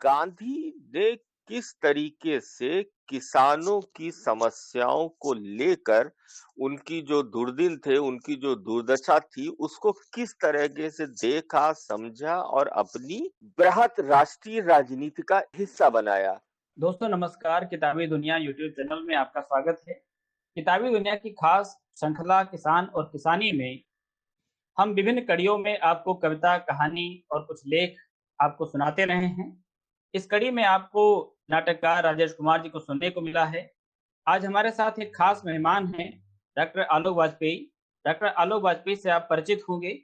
गांधी ने किस तरीके से किसानों की समस्याओं को लेकर उनकी जो दुर्दिन थे, उनकी जो दुर्दशा थी, उसको किस तरीके से देखा, समझा और अपनी बृहत राष्ट्रीय राजनीति का हिस्सा बनाया। दोस्तों नमस्कार। किताबी दुनिया यूट्यूब चैनल में आपका स्वागत है। किताबी दुनिया की खास श्रृंखला किसान और किसानी में हम विभिन्न कड़ियों में आपको कविता, कहानी और कुछ लेख आपको सुनाते रहे हैं। इस कड़ी में आपको नाटककार राजेश कुमार जी को सुनने को मिला है। आज हमारे साथ एक खास मेहमान हैं, डॉक्टर आलोक वाजपेयी। डॉक्टर आलोक वाजपेयी से आप परिचित होंगे।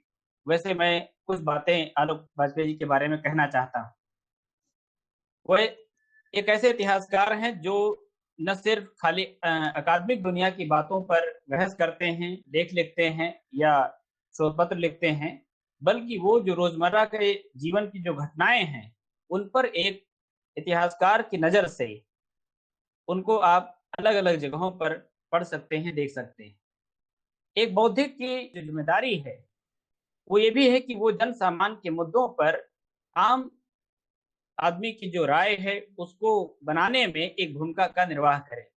वैसे मैं कुछ बातें आलोक वाजपेयी जी के बारे में कहना चाहता हूँ। वह एक ऐसे इतिहासकार हैं जो न सिर्फ खाली अकादमिक दुनिया की बातों पर बहस करते हैं, लेख लिखते हैं या शोध पत्र लिखते हैं, बल्कि वो जो रोजमर्रा के जीवन की जो घटनाएं हैं, उन पर एक इतिहासकार की नज़र से उनको आप अलग-अलग जगहों पर पढ़ सकते हैं, देख सकते हैं। एक बौद्धिक की जो ज़िम्मेदारी है, वो ये भी है कि वो जन सामान्य के मुद्दों पर आम आदमी की जो राय है, उसको बनाने में एक भूमिका का निर्वाह करे।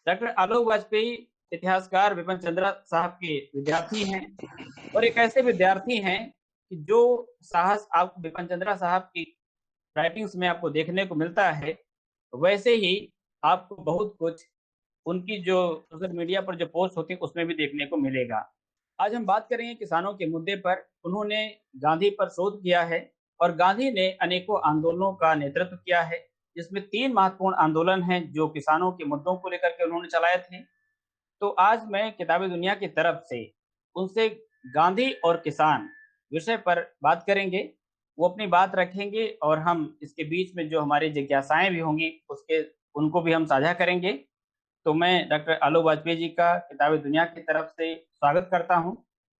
डॉक्टर आलोक वाजपेयी इतिहासकार बिपिन चंद्रा साहब के विद्यार्थी हैं और एक ऐसे विद्यार्थी हैं कि जो साहस आपको बिपिन चंद्रा साहब की राइटिंग्स में आपको देखने को मिलता है, वैसे ही आपको बहुत कुछ उनकी जो सोशल मीडिया पर जो पोस्ट होती है, उसमें भी देखने को मिलेगा। आज हम बात करेंगे किसानों के मुद्दे पर। उन्होंने गांधी पर शोध किया है और गांधी ने अनेकों आंदोलनों का नेतृत्व किया है, जिसमें 3 महत्वपूर्ण आंदोलन हैं जो किसानों के मुद्दों को लेकर के उन्होंने चलाए थे। तो आज मैं किताबी दुनिया की तरफ से उनसे गांधी और किसान विषय पर बात करेंगे। वो अपनी बात रखेंगे और हम इसके बीच में जो हमारी जिज्ञासाएँ भी होंगी, उसके उनको भी हम साझा करेंगे। तो मैं डॉक्टर आलोक वाजपेयी जी का किताबी दुनिया की तरफ से स्वागत करता हूँ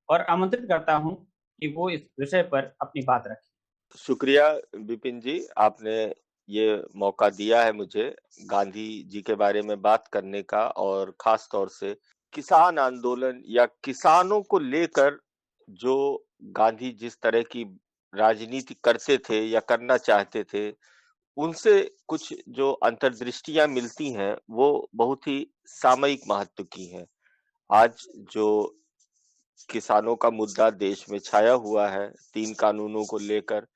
और आमंत्रित करता हूँ कि वो इस विषय पर अपनी बात रखें। शुक्रिया विपिन जी, आपने ये मौका दिया है मुझे गांधी जी के बारे में बात करने का और खास तौर से किसान आंदोलन या किसानों को लेकर जो गांधी जिस तरह की राजनीति करते थे या करना चाहते थे, उनसे कुछ जो अंतर्दृष्टियां मिलती हैं वो बहुत ही सामयिक महत्व की हैं। आज जो किसानों का मुद्दा देश में छाया हुआ है, 3 कानूनों को लेकर,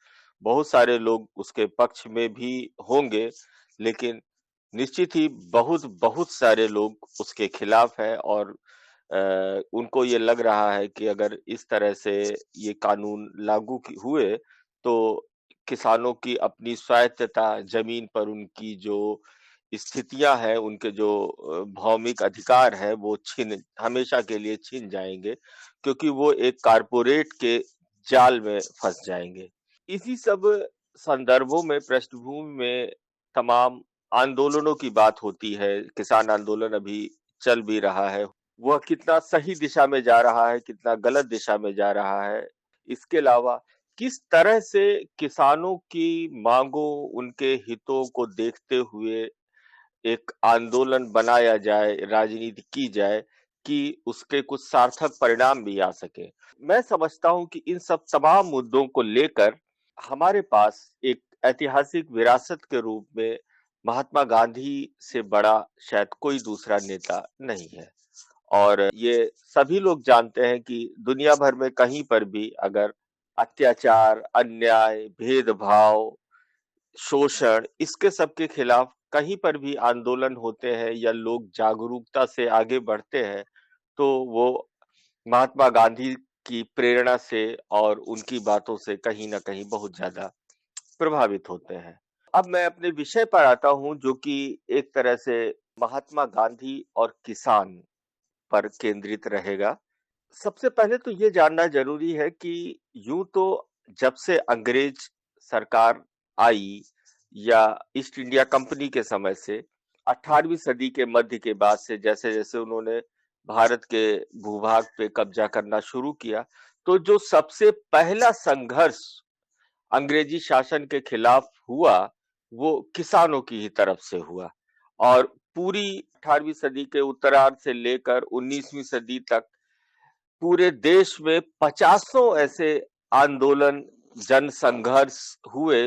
बहुत सारे लोग उसके पक्ष में भी होंगे, लेकिन निश्चित ही बहुत बहुत सारे लोग उसके खिलाफ हैं और उनको ये लग रहा है कि अगर इस तरह से ये कानून लागू हुए तो किसानों की अपनी स्वायत्तता, जमीन पर उनकी जो स्थितियां हैं, उनके जो भौमिक अधिकार है वो हमेशा के लिए छिन जाएंगे, क्योंकि वो एक कारपोरेट के जाल में फंस जाएंगे। इसी सब संदर्भों में, पृष्ठभूमि में तमाम आंदोलनों की बात होती है। किसान आंदोलन अभी चल भी रहा है, वह कितना सही दिशा में जा रहा है, कितना गलत दिशा में जा रहा है, इसके अलावा किस तरह से किसानों की मांगों, उनके हितों को देखते हुए एक आंदोलन बनाया जाए, राजनीति की जाए कि उसके कुछ सार्थक परिणाम भी आ सके। मैं समझता हूं कि इन सब तमाम मुद्दों को लेकर हमारे पास एक ऐतिहासिक विरासत के रूप में महात्मा गांधी से बड़ा शायद कोई दूसरा नेता नहीं है। और ये सभी लोग जानते हैं कि दुनिया भर में कहीं पर भी अगर अत्याचार, अन्याय, भेदभाव, शोषण, इसके सब के खिलाफ कहीं पर भी आंदोलन होते हैं या लोग जागरूकता से आगे बढ़ते हैं, तो वो महात्मा गांधी की प्रेरणा से और उनकी बातों से कहीं ना कहीं बहुत ज्यादा प्रभावित होते हैं। अब मैं अपने विषय पर आता हूं, जो कि एक तरह से महात्मा गांधी और किसान पर केंद्रित रहेगा। सबसे पहले तो ये जानना जरूरी है कि यूं तो जब से अंग्रेज सरकार आई या ईस्ट इंडिया कंपनी के समय से 18वीं सदी के मध्य के बाद से जैसे जैसे उन्होंने भारत के भूभाग पे कब्जा करना शुरू किया, तो जो सबसे पहला संघर्ष अंग्रेजी शासन के खिलाफ हुआ वो किसानों की ही तरफ से हुआ। और पूरी 18वीं सदी के उत्तरार्ध से लेकर 19वीं सदी तक पूरे देश में 50 ऐसे आंदोलन, जन संघर्ष हुए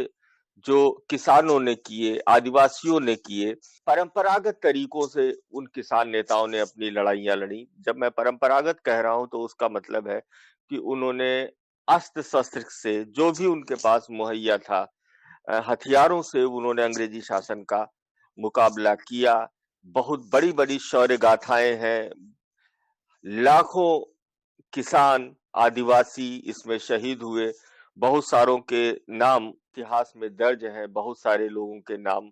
जो किसानों ने किए, आदिवासियों ने किए, परंपरागत तरीकों से उन किसान नेताओं ने अपनी लड़ाइयाँ लड़ी। जब मैं परंपरागत कह रहा हूँ तो उसका मतलब है कि उन्होंने अस्त्र-शस्त्र से जो भी उनके पास मुहैया था, हथियारों से उन्होंने अंग्रेजी शासन का मुकाबला किया। बहुत बड़ी-बड़ी शौर्य गाथाएँ हैं, लाखों किसान, आदिवासी इसमें शहीद हुए, बहुत सारों के नाम इतिहास में दर्ज हैं, बहुत सारे लोगों के नाम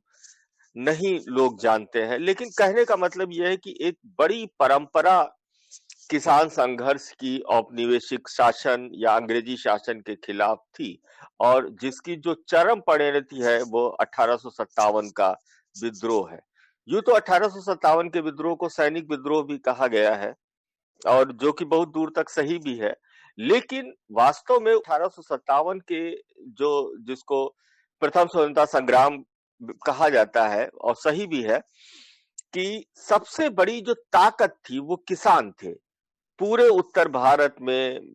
नहीं लोग जानते हैं। लेकिन कहने का मतलब यह है कि एक बड़ी परंपरा किसान संघर्ष की औपनिवेशिक शासन या अंग्रेजी शासन के खिलाफ थी, और जिसकी जो चरम परिणति है वो 1857 का विद्रोह है। यूं तो 1857 के विद्रोह को सैनिक विद्रोह भी कहा गया है, और जो कि बहुत दूर तक सही भी है। लेकिन वास्तव में 1857 के जो जिसको प्रथम स्वतंत्रता संग्राम कहा जाता है, और सही भी है, कि सबसे बड़ी जो ताकत थी वो किसान थे। पूरे उत्तर भारत में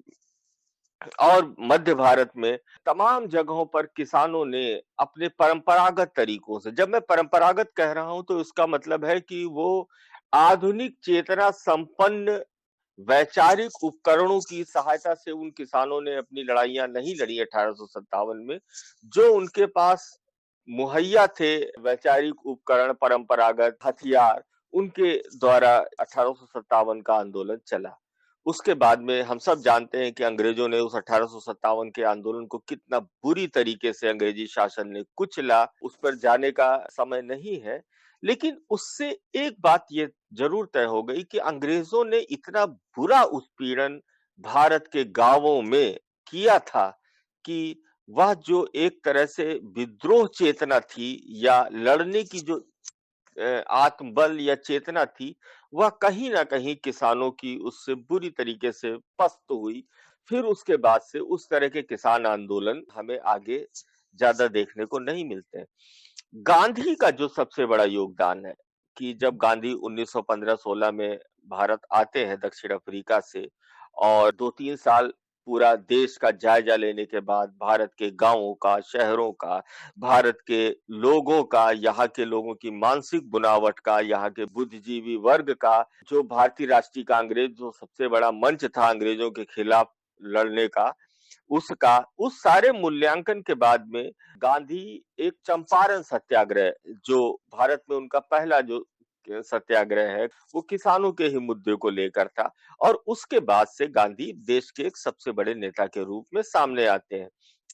और मध्य भारत में तमाम जगहों पर किसानों ने अपने परंपरागत तरीकों से, जब मैं परंपरागत कह रहा हूं तो इसका मतलब है कि वो आधुनिक चेतना संपन्न वैचारिक उपकरणों की सहायता से उन किसानों ने अपनी लड़ाइयां नहीं लड़ी 1857 में। जो उनके पास मुहैया थे वैचारिक उपकरण, परंपरागत हथियार, उनके द्वारा 1857 का आंदोलन चला। उसके बाद में हम सब जानते हैं कि अंग्रेजों ने उस 1857 के आंदोलन को कितना बुरी तरीके से अंग्रेजी शासन ने कुचला, उस पर जाने का समय नहीं है। लेकिन उससे एक बात ये जरूर तय हो गई कि अंग्रेजों ने इतना बुरा उत्पीड़न भारत के गांवों में किया था कि वह जो एक तरह से विद्रोह चेतना थी या लड़ने की जो आत्मबल या चेतना थी, वह कहीं ना कहीं किसानों की उससे बुरी तरीके से पस्त हुई। फिर उसके बाद से उस तरह के किसान आंदोलन हमें आगे ज्यादा देखने को नहीं मिलते। गांधी का जो सबसे बड़ा योगदान है कि जब गांधी 1915-16 में भारत आते हैं दक्षिण अफ्रीका से, और 2-3 साल पूरा देश का जायजा लेने के बाद भारत के गांवों का, शहरों का, भारत के लोगों का, यहाँ के लोगों की मानसिक बुनावट का, यहाँ के बुद्धिजीवी वर्ग का, जो भारतीय राष्ट्रीय कांग्रेस जो सबसे बड़ा मंच था अंग्रेजों के खिलाफ लड़ने का, उसका उस सारे मूल्यांकन के बाद में गांधी एक चंपारण सत्याग्रह, जो भारत में उनका पहला जो सत्याग्रह है, वो किसानों के ही मुद्दे को लेकर था। और उसके बाद से गांधी देश के एक सबसे बड़े नेता के रूप में सामने आते हैं।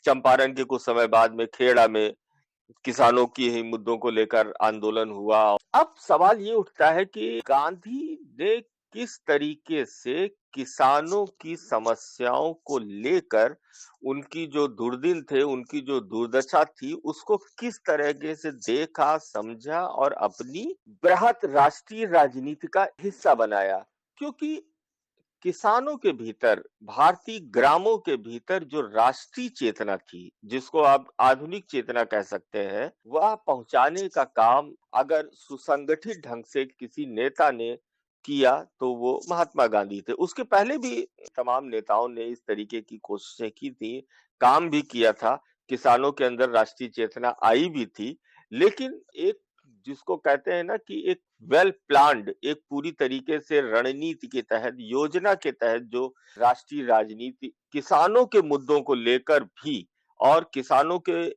चंपारण के कुछ समय बाद में खेड़ा में किसानों की ही मुद्दों को लेकर आंदोलन हुआ। अब सवाल ये उठता है कि गांधी ने किस तरीके से किसानों की समस्याओं को लेकर, उनकी जो दुर्दिन थे, उनकी जो दुर्दशा थी, उसको किस तरीके से देखा, समझा और अपनी बृहत राष्ट्रीय राजनीति का हिस्सा बनाया। क्योंकि किसानों के भीतर, भारतीय ग्रामों के भीतर जो राष्ट्रीय चेतना थी, जिसको आप आधुनिक चेतना कह सकते हैं, वह पहुंचाने का काम अगर सुसंगठित ढंग से किसी नेता ने किया तो वो महात्मा गांधी थे। उसके पहले भी तमाम नेताओं ने इस तरीके की कोशिशें की थी, काम भी किया था, किसानों के अंदर राष्ट्रीय चेतना आई भी थी। लेकिन एक जिसको कहते हैं ना कि एक वेल प्लान्ड, एक पूरी तरीके से रणनीति के तहत, योजना के तहत जो राष्ट्रीय राजनीति किसानों के मुद्दों को लेकर भी, और किसानों के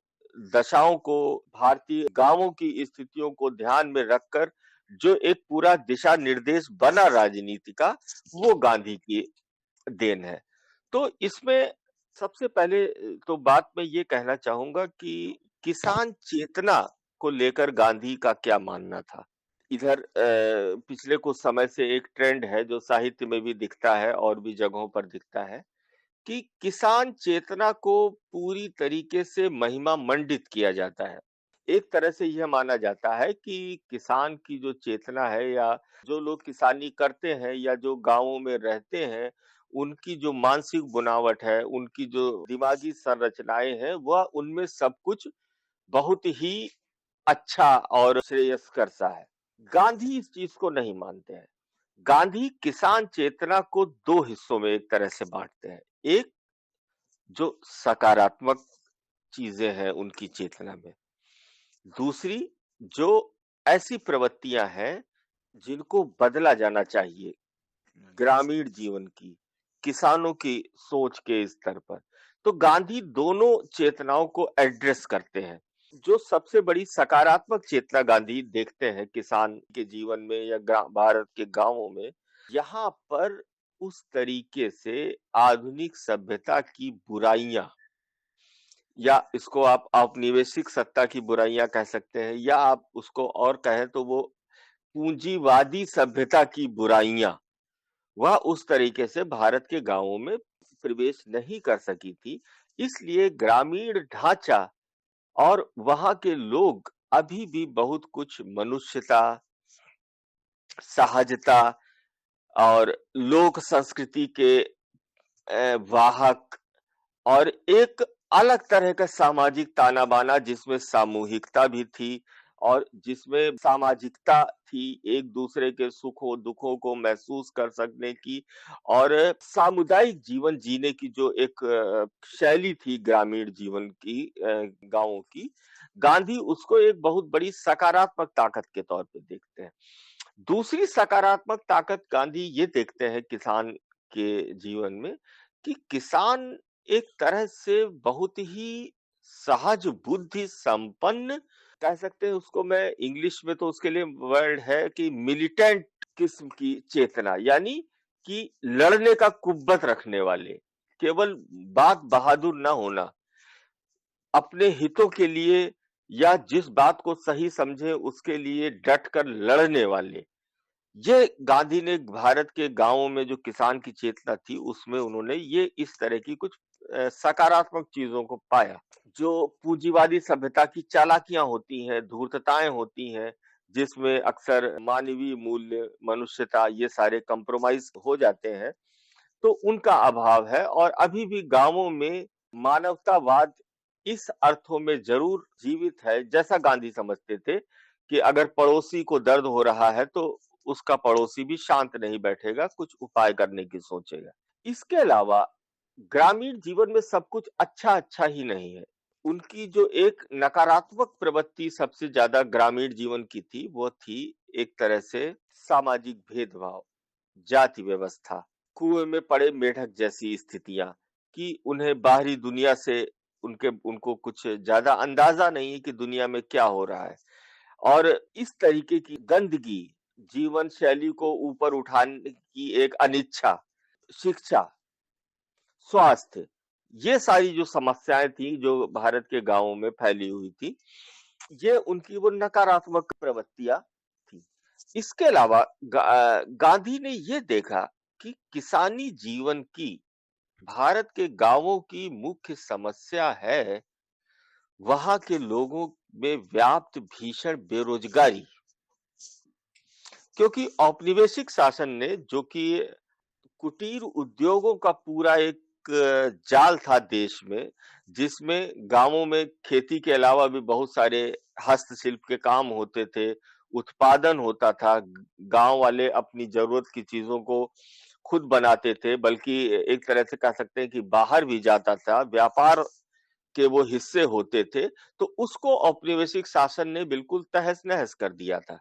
दशाओं को, भारतीय गांवों की स्थितियों को ध्यान में रखकर जो एक पूरा दिशा निर्देश बना राजनीति का, वो गांधी की देन है। तो इसमें सबसे पहले तो बात मैं ये कहना चाहूंगा कि किसान चेतना को लेकर गांधी का क्या मानना था। इधर पिछले कुछ समय से एक ट्रेंड है जो साहित्य में भी दिखता है और भी जगहों पर दिखता है कि किसान चेतना को पूरी तरीके से महिमा मंडित किया जाता है। एक तरह से यह माना जाता है कि किसान की जो चेतना है, या जो लोग किसानी करते हैं या जो गांवों में रहते हैं, उनकी जो मानसिक बुनावट है, उनकी जो दिमागी संरचनाएं हैं, वह उनमें सब कुछ बहुत ही अच्छा और श्रेयस्कर सा है। गांधी इस चीज को नहीं मानते हैं। गांधी किसान चेतना को दो हिस्सों में एक तरह से बांटते हैं। एक जो सकारात्मक चीजें हैं उनकी चेतना में, दूसरी जो ऐसी प्रवृत्तियां हैं जिनको बदला जाना चाहिए ग्रामीण जीवन की, किसानों की सोच के स्तर पर, तो गांधी दोनों चेतनाओं को एड्रेस करते हैं। जो सबसे बड़ी सकारात्मक चेतना गांधी देखते हैं किसान के जीवन में या भारत के गांवों में, यहाँ पर उस तरीके से आधुनिक सभ्यता की बुराइयां, या इसको आप औपनिवेशिक सत्ता की बुराइयां कह सकते हैं, या आप उसको और कहें तो वो पूंजीवादी सभ्यता की बुराइयां, वह उस तरीके से भारत के गांवों में प्रवेश नहीं कर सकी थी। इसलिए ग्रामीण ढांचा और वहां के लोग अभी भी बहुत कुछ मनुष्यता, सहजता और लोक संस्कृति के वाहक, और एक अलग तरह का सामाजिक ताना बाना जिसमें सामूहिकता भी थी और जिसमें सामाजिकता थी, एक दूसरे के सुखों दुखों को महसूस कर सकने की और सामुदायिक जीवन जीने की जो एक शैली थी ग्रामीण जीवन की, गांवों की, गांधी उसको एक बहुत बड़ी सकारात्मक ताकत के तौर पे देखते हैं। दूसरी सकारात्मक ताकत गांधी ये देखते हैं किसान के जीवन में कि किसान एक तरह से बहुत ही सहज बुद्धि संपन्न, कह सकते हैं उसको, मैं इंग्लिश में तो उसके लिए वर्ड है कि मिलिटेंट किस्म की चेतना, यानी कि लड़ने का कुव्वत रखने वाले, केवल बात बहादुर ना होना, अपने हितों के लिए या जिस बात को सही समझे उसके लिए डट कर लड़ने वाले। ये गांधी ने भारत के गांवों में जो किसान की चेतना थी उसमें उन्होंने ये इस तरह की कुछ सकारात्मक चीजों को पाया। जो पूंजीवादी सभ्यता की चालाकियां होती हैं, धूर्तताएं होती हैं, जिसमें अक्सर मानवीय मूल्य, मनुष्यता, ये सारे कंप्रोमाइज हो जाते हैं, तो उनका अभाव है। और अभी भी गांवों में मानवतावाद इस अर्थों में जरूर जीवित है, जैसा गांधी समझते थे कि अगर पड़ोसी को दर्द हो रहा है तो उसका पड़ोसी भी शांत नहीं बैठेगा, कुछ उपाय करने की सोचेगा। इसके अलावा ग्रामीण जीवन में सब कुछ अच्छा अच्छा ही नहीं है। उनकी जो एक नकारात्मक प्रवृत्ति सबसे ज्यादा ग्रामीण जीवन की थी, वो थी एक तरह से सामाजिक भेदभाव, जाति व्यवस्था, कुएं में पड़े मेढक जैसी स्थितियां, कि उन्हें बाहरी दुनिया से उनको कुछ ज्यादा अंदाजा नहीं है कि दुनिया में क्या हो रहा है। और इस तरीके की गंदगी, जीवन शैली को ऊपर उठाने की एक अनिच्छा, शिक्षा, स्वास्थ्य, ये सारी जो समस्याएं थी जो भारत के गांवों में फैली हुई थी, ये उनकी वो नकारात्मक प्रवृत्तियां थी। इसके अलावा गांधी ने ये देखा कि किसानी जीवन की भारत के गांवों की मुख्य समस्या है वहां के लोगों में व्याप्त भीषण बेरोजगारी। क्योंकि औपनिवेशिक शासन ने, जो कि कुटीर उद्योगों का पूरा एक जाल था देश में, जिसमें गांवों में खेती के अलावा भी बहुत सारे हस्तशिल्प के काम होते थे, उत्पादन होता था, गांव वाले अपनी जरूरत की चीजों को खुद बनाते थे, बल्कि एक तरह से कह सकते हैं कि बाहर भी जाता था, व्यापार के वो हिस्से होते थे, तो उसको औपनिवेशिक शासन ने बिल्कुल तहस नहस कर दिया था।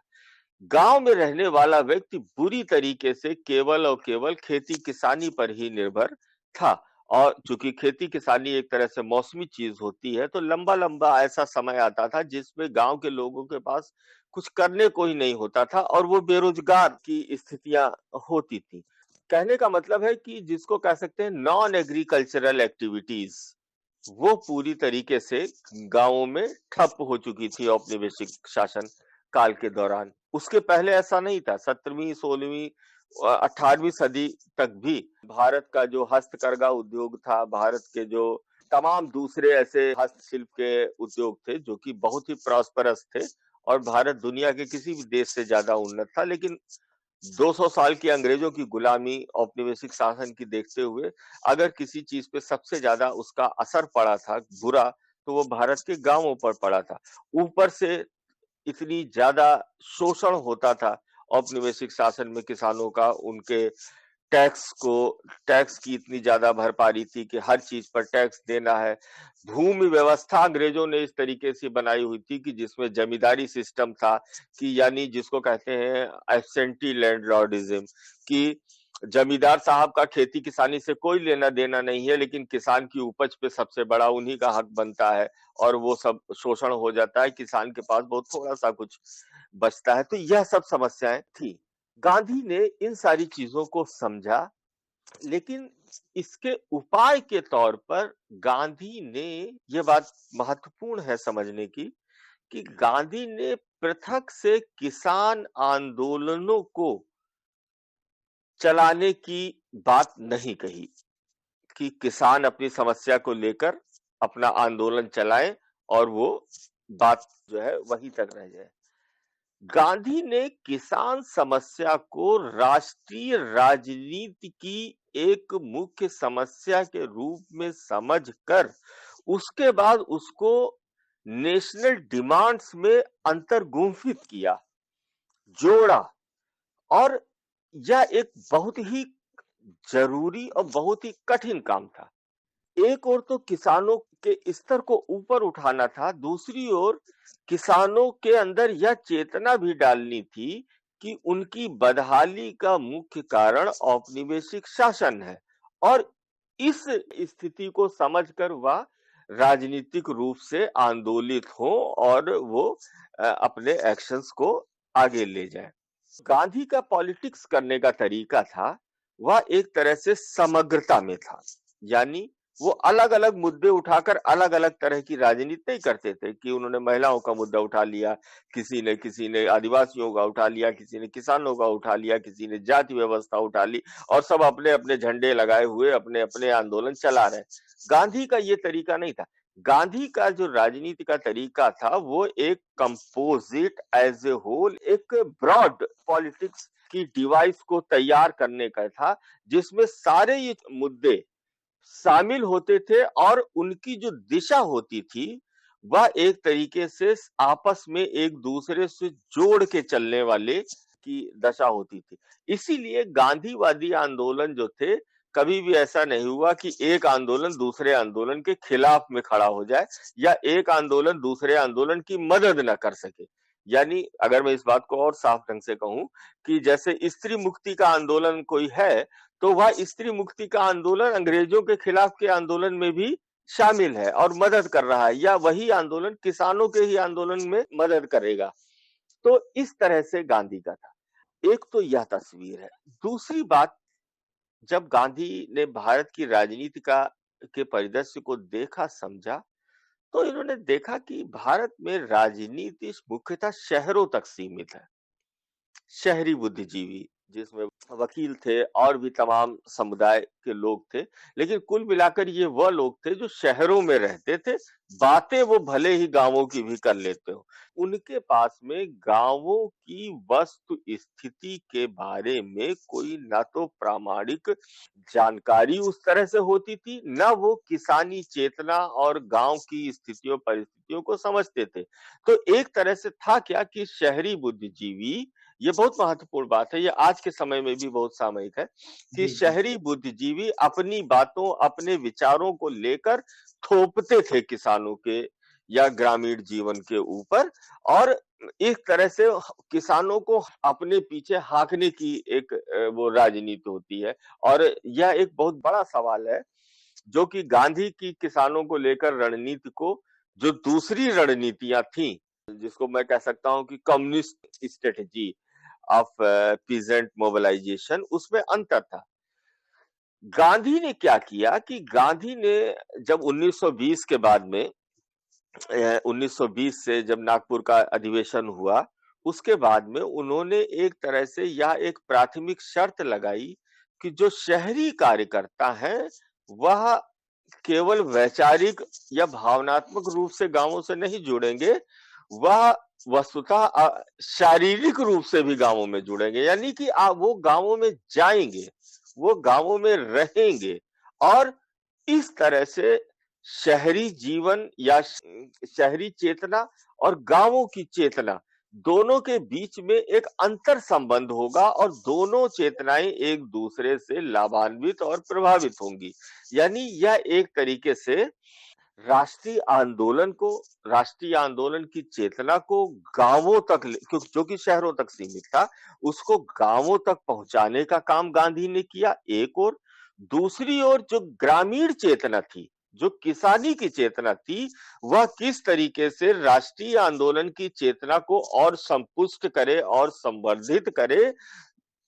गांव में रहने वाला व्यक्ति बुरी तरीके से केवल और केवल खेती किसानी पर ही निर्भर था। और चूंकि खेती किसानी एक तरह से मौसमी चीज होती है, तो लंबा लंबा ऐसा समय आता था जिसमें गांव के लोगों के पास कुछ करने को ही नहीं होता था और वो बेरोजगार की स्थितियां होती थी। कहने का मतलब है कि जिसको कह सकते हैं नॉन एग्रीकल्चरल एक्टिविटीज, वो पूरी तरीके से गांवों में ठप हो चुकी थी औपनिवेशिक शासन काल के दौरान। उसके पहले ऐसा नहीं था। 17वीं 16वीं 18वीं सदी तक भी भारत का जो हस्तकरघा उद्योग था, भारत के जो तमाम दूसरे ऐसे हस्तशिल्प के उद्योग थे जो कि बहुत ही प्रॉस्परस थे, और भारत दुनिया के किसी भी देश से ज्यादा उन्नत था। लेकिन 200 साल की अंग्रेजों की गुलामी, औपनिवेशिक शासन की देखते हुए अगर किसी चीज पे सबसे ज्यादा उसका असर पड़ा था बुरा, तो वो भारत के गांवों पर पड़ा था। ऊपर से इतनी ज्यादा शोषण होता था औपनिवेशिक शासन में किसानों का, उनके टैक्स की इतनी ज्यादा भरपाई थी कि हर चीज पर टैक्स देना है। भूमि व्यवस्था अंग्रेजों ने इस तरीके से बनाई हुई थी कि जिसमें जमींदारी सिस्टम था, कि यानी जिसको कहते हैं एब्सेंटी लैंडलॉर्डिज्म, कि जमींदार साहब का खेती किसानी से कोई लेना देना नहीं है, लेकिन किसान की उपज पे सबसे बड़ा उन्हीं का हक बनता है, और वो सब शोषण हो जाता है, किसान के पास बहुत थोड़ा सा कुछ बचता है। तो यह सब समस्याएं थी। गांधी ने इन सारी चीजों को समझा, लेकिन इसके उपाय के तौर पर गांधी ने, यह बात महत्वपूर्ण है समझने की, कि गांधी ने पृथक से किसान आंदोलनों को चलाने की बात नहीं कही, कि किसान अपनी समस्या को लेकर अपना आंदोलन चलाएं और वो बात जो है वहीं तक रह जाए। गांधी ने किसान समस्या को राष्ट्रीय राजनीति की एक मुख्य समस्या के रूप में समझकर उसके बाद उसको नेशनल डिमांड्स में अंतर्गुंफित किया, जोड़ा, और यह एक बहुत ही जरूरी और बहुत ही कठिन काम था। एक ओर तो किसानों के स्तर को ऊपर उठाना था, दूसरी ओर किसानों के अंदर यह चेतना भी डालनी थी कि उनकी बदहाली का मुख्य कारण औपनिवेशिक शासन है, और इस स्थिति को समझकर वह राजनीतिक रूप से आंदोलित हो और वो अपने एक्शंस को आगे ले जाए। गांधी का पॉलिटिक्स करने का तरीका था, वह एक तरह से समग्रता में था, यानी वो अलग अलग मुद्दे उठाकर अलग अलग तरह की राजनीति नहीं करते थे, कि उन्होंने महिलाओं का मुद्दा उठा लिया, किसी ने आदिवासियों का उठा लिया, किसी ने किसानों का उठा लिया, किसी ने जाति व्यवस्था उठा ली, और सब अपने अपने झंडे लगाए हुए अपने अपने आंदोलन चला रहे। गांधी का ये तरीका नहीं था। गांधी का जो राजनीति का तरीका था वो एक कंपोजिट, एज ए होल, एक ब्रॉड पॉलिटिक्स की डिवाइस को तैयार करने का था, जिसमें सारे ये मुद्दे शामिल होते थे, और उनकी जो दिशा होती थी वह एक तरीके से आपस में एक दूसरे से जोड़ के चलने वाले की दशा होती थी। इसीलिए गांधीवादी आंदोलन जो थे, कभी भी ऐसा नहीं हुआ कि एक आंदोलन दूसरे आंदोलन के खिलाफ में खड़ा हो जाए, या एक आंदोलन दूसरे आंदोलन की मदद न कर सके। यानी अगर मैं इस बात को और साफ ढंग से कहूं, कि जैसे स्त्री मुक्ति का आंदोलन कोई है, तो वह स्त्री मुक्ति का आंदोलन अंग्रेजों के खिलाफ के आंदोलन में भी शामिल है और मदद कर रहा है, या वही आंदोलन किसानों के ही आंदोलन में मदद करेगा। तो इस तरह से गांधी का था। एक तो यह तस्वीर है। दूसरी बात, जब गांधी ने भारत की राजनीति का के परिदृश्य को देखा समझा, तो इन्होंने देखा कि भारत में राजनीति मुख्यतः शहरों तक सीमित है। शहरी बुद्धिजीवी, जिसमें वकील थे और भी तमाम समुदाय के लोग थे, लेकिन कुल मिलाकर ये वह लोग थे जो शहरों में रहते थे, बातें वो भले ही गांवों की भी कर लेते हो। उनके पास में गांवों की वस्तु स्थिति के बारे में कोई ना तो प्रामाणिक जानकारी उस तरह से होती थी, ना वो किसानी चेतना और गांव की स्थितियों परिस्थितियों को समझते थे। तो एक तरह से था क्या, कि शहरी बुद्धिजीवी, ये बहुत महत्वपूर्ण बात है, ये आज के समय में भी बहुत सामयिक है, कि जी, जी। शहरी बुद्धिजीवी अपनी बातों, अपने विचारों को लेकर थोपते थे किसानों के या ग्रामीण जीवन के ऊपर, और एक तरह से किसानों को अपने पीछे हाँकने की एक वो राजनीति होती है। और यह एक बहुत बड़ा सवाल है, जो कि गांधी की किसानों को लेकर रणनीति को, जो दूसरी रणनीतियां थी, जिसको मैं कह सकता हूं कि communist strategy of peasant mobilisation, उसमें अंतर था। गांधी ने क्या किया, कि गांधी ने जब 1920 के बाद में 1920 से जब नागपुर का अधिवेशन हुआ, उसके बाद में उन्होंने एक तरह से यह एक प्राथमिक शर्त लगाई कि जो शहरी कार्यकर्ता हैं, वह केवल वैचारिक या भावनात्मक रूप से गांवों से नहीं जुड़ेंगे, वह वस्तुतः शारीरिक रूप से भी गांवों में जुड़ेंगे, यानी कि वो गांवों में जाएंगे, वो गांवों में रहेंगे, और इस तरह से शहरी जीवन या शहरी चेतना और गांवों की चेतना दोनों के बीच में एक अंतर संबंध होगा और दोनों चेतनाएं एक दूसरे से लाभान्वित और प्रभावित होंगी। यानी यह एक तरीके से राष्ट्रीय आंदोलन को, राष्ट्रीय आंदोलन की चेतना को गांवों तक जो कि शहरों तक सीमित था, उसको गांवों तक पहुंचाने का काम गांधी ने किया एक और। दूसरी ओर जो ग्रामीण चेतना थी, जो किसानी की चेतना थी, वह किस तरीके से राष्ट्रीय आंदोलन की चेतना को और संपुष्ट करे और संवर्धित करे,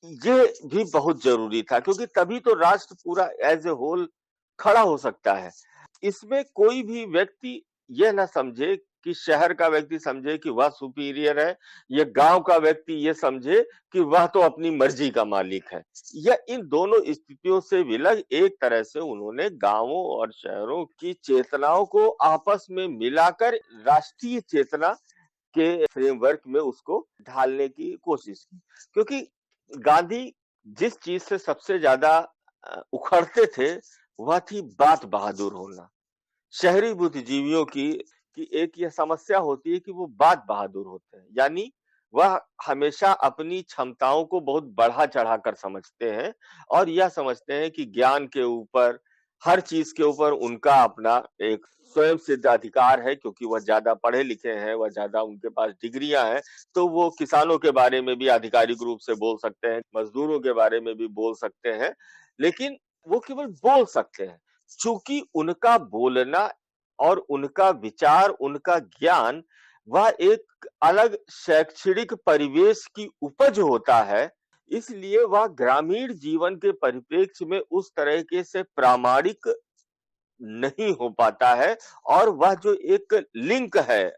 ये भी बहुत जरूरी था, क्योंकि तभी तो राष्ट्र पूरा एज ए होल खड़ा हो सकता है। इसमें कोई भी व्यक्ति यह ना समझे कि शहर का व्यक्ति समझे कि वह सुपीरियर है, या गांव का व्यक्ति यह समझे कि वह तो अपनी मर्जी का मालिक है। यह इन दोनों स्थितियों से विलग एक तरह से उन्होंने गांवों और शहरों की चेतनाओं को आपस में मिलाकर राष्ट्रीय चेतना के फ्रेमवर्क में उसको ढालने की कोशिश की। क्योंकि गांधी जिस चीज से सबसे ज्यादा उखड़ते थे, वह थी बात बहादुर होना। शहरी बुद्धिजीवियों की एक यह समस्या होती है कि वो बात बहादुर होते हैं, यानी वह हमेशा अपनी क्षमताओं को बहुत बढ़ा चढ़ाकर समझते हैं और यह समझते हैं कि ज्ञान के ऊपर, हर चीज के ऊपर उनका अपना एक स्वयं सिद्ध अधिकार है, क्योंकि वह ज्यादा पढ़े लिखे हैं, वह ज्यादा, उनके पास डिग्रियां हैं, तो वो किसानों के बारे में भी आधिकारिक रूप से बोल सकते हैं, मजदूरों के बारे में भी बोल सकते हैं, लेकिन वो केवल बोल सकते हैं। चूंकि उनका बोलना और उनका विचार, उनका ज्ञान, वह एक अलग शैक्षणिक परिवेश की उपज होता है, इसलिए वह ग्रामीण जीवन के परिप्रेक्ष्य में उस तरीके से प्रामाणिक नहीं हो पाता है। और वह जो एक लिंक है,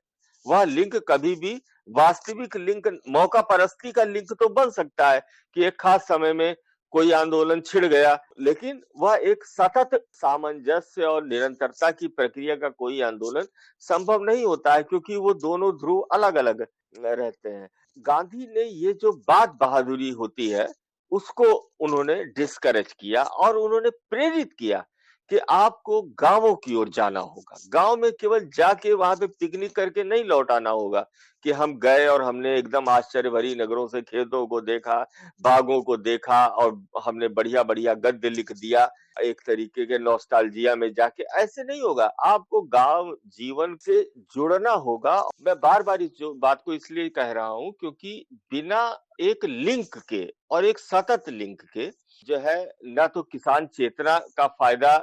वह लिंक कभी भी वास्तविक लिंक, मौका परस्ती का लिंक तो बन सकता है कि एक खास समय में कोई आंदोलन छिड़ गया, लेकिन वह एक सतत सामंजस्य और निरंतरता की प्रक्रिया का कोई आंदोलन संभव नहीं होता है, क्योंकि वो दोनों ध्रुव अलग अलग रहते हैं। गांधी ने ये जो बात बहादुरी होती है, उसको उन्होंने डिस्करेज किया और उन्होंने प्रेरित किया कि आपको गांवों की ओर जाना होगा। गांव में केवल जाके वहां पे पिकनिक करके नहीं लौट आना होगा कि हम गए और हमने एकदम आश्चर्य भरी नगरों से खेतों को देखा, बागों को देखा और हमने बढ़िया बढ़िया गद्य लिख दिया एक तरीके के नॉस्टैल्जिया में जाके। ऐसे नहीं होगा, आपको गांव जीवन से जुड़ना होगा। मैं बार बार इस जो बात को इसलिए कह रहा हूं क्योंकि बिना एक लिंक के और एक सतत लिंक के जो है, ना तो किसान चेतना का फायदा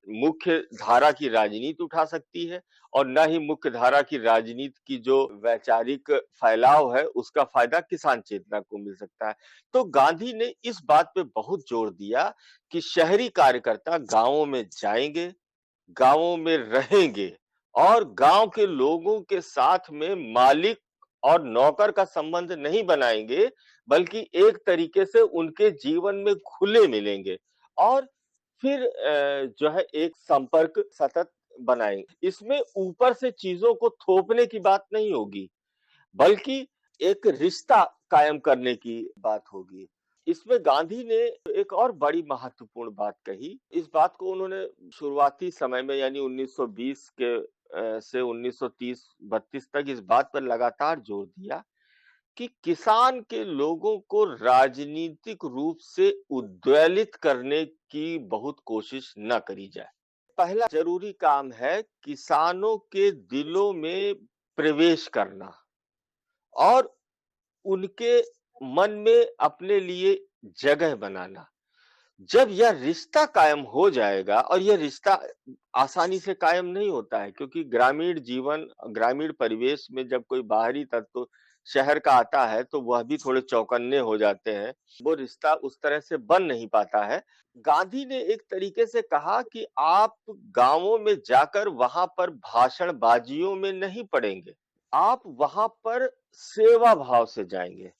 मुख्य धारा की राजनीति उठा सकती है और न ही मुख्य धारा की राजनीति की जो वैचारिक फैलाव है उसका फायदा किसान चेतना को मिल सकता है। तो गांधी ने इस बात पे बहुत जोर दिया कि शहरी कार्यकर्ता गांवों में जाएंगे, गांवों में रहेंगे और गांव के लोगों के साथ में मालिक और नौकर का संबंध नहीं बनाएंगे, बल्कि एक तरीके से उनके जीवन में खुले मिलेंगे और फिर जो है एक संपर्क सतत बनाएंगे। इसमें ऊपर से चीजों को थोपने की बात नहीं होगी, बल्कि एक रिश्ता कायम करने की बात होगी। इसमें गांधी ने एक और बड़ी महत्वपूर्ण बात कही। इस बात को उन्होंने शुरुआती समय में यानी 1920 के से 1930-32 तक इस बात पर लगातार जोर दिया कि किसान के लोगों को राजनीतिक रूप से उद्वेलित करने की बहुत कोशिश न करी जाए। पहला जरूरी काम है किसानों के दिलों में प्रवेश करना और उनके मन में अपने लिए जगह बनाना। जब यह रिश्ता कायम हो जाएगा, और यह रिश्ता आसानी से कायम नहीं होता है, क्योंकि ग्रामीण जीवन, ग्रामीण परिवेश में जब कोई बाहरी तत्व शहर का आता है तो वह भी थोड़े चौकन्ने हो जाते हैं, वो रिश्ता उस तरह से बन नहीं पाता है। गांधी ने एक तरीके से कहा कि आप गांवों में जाकर वहां पर भाषणबाजियों में नहीं पड़ेंगे, आप वहां पर सेवा भाव से जाएंगे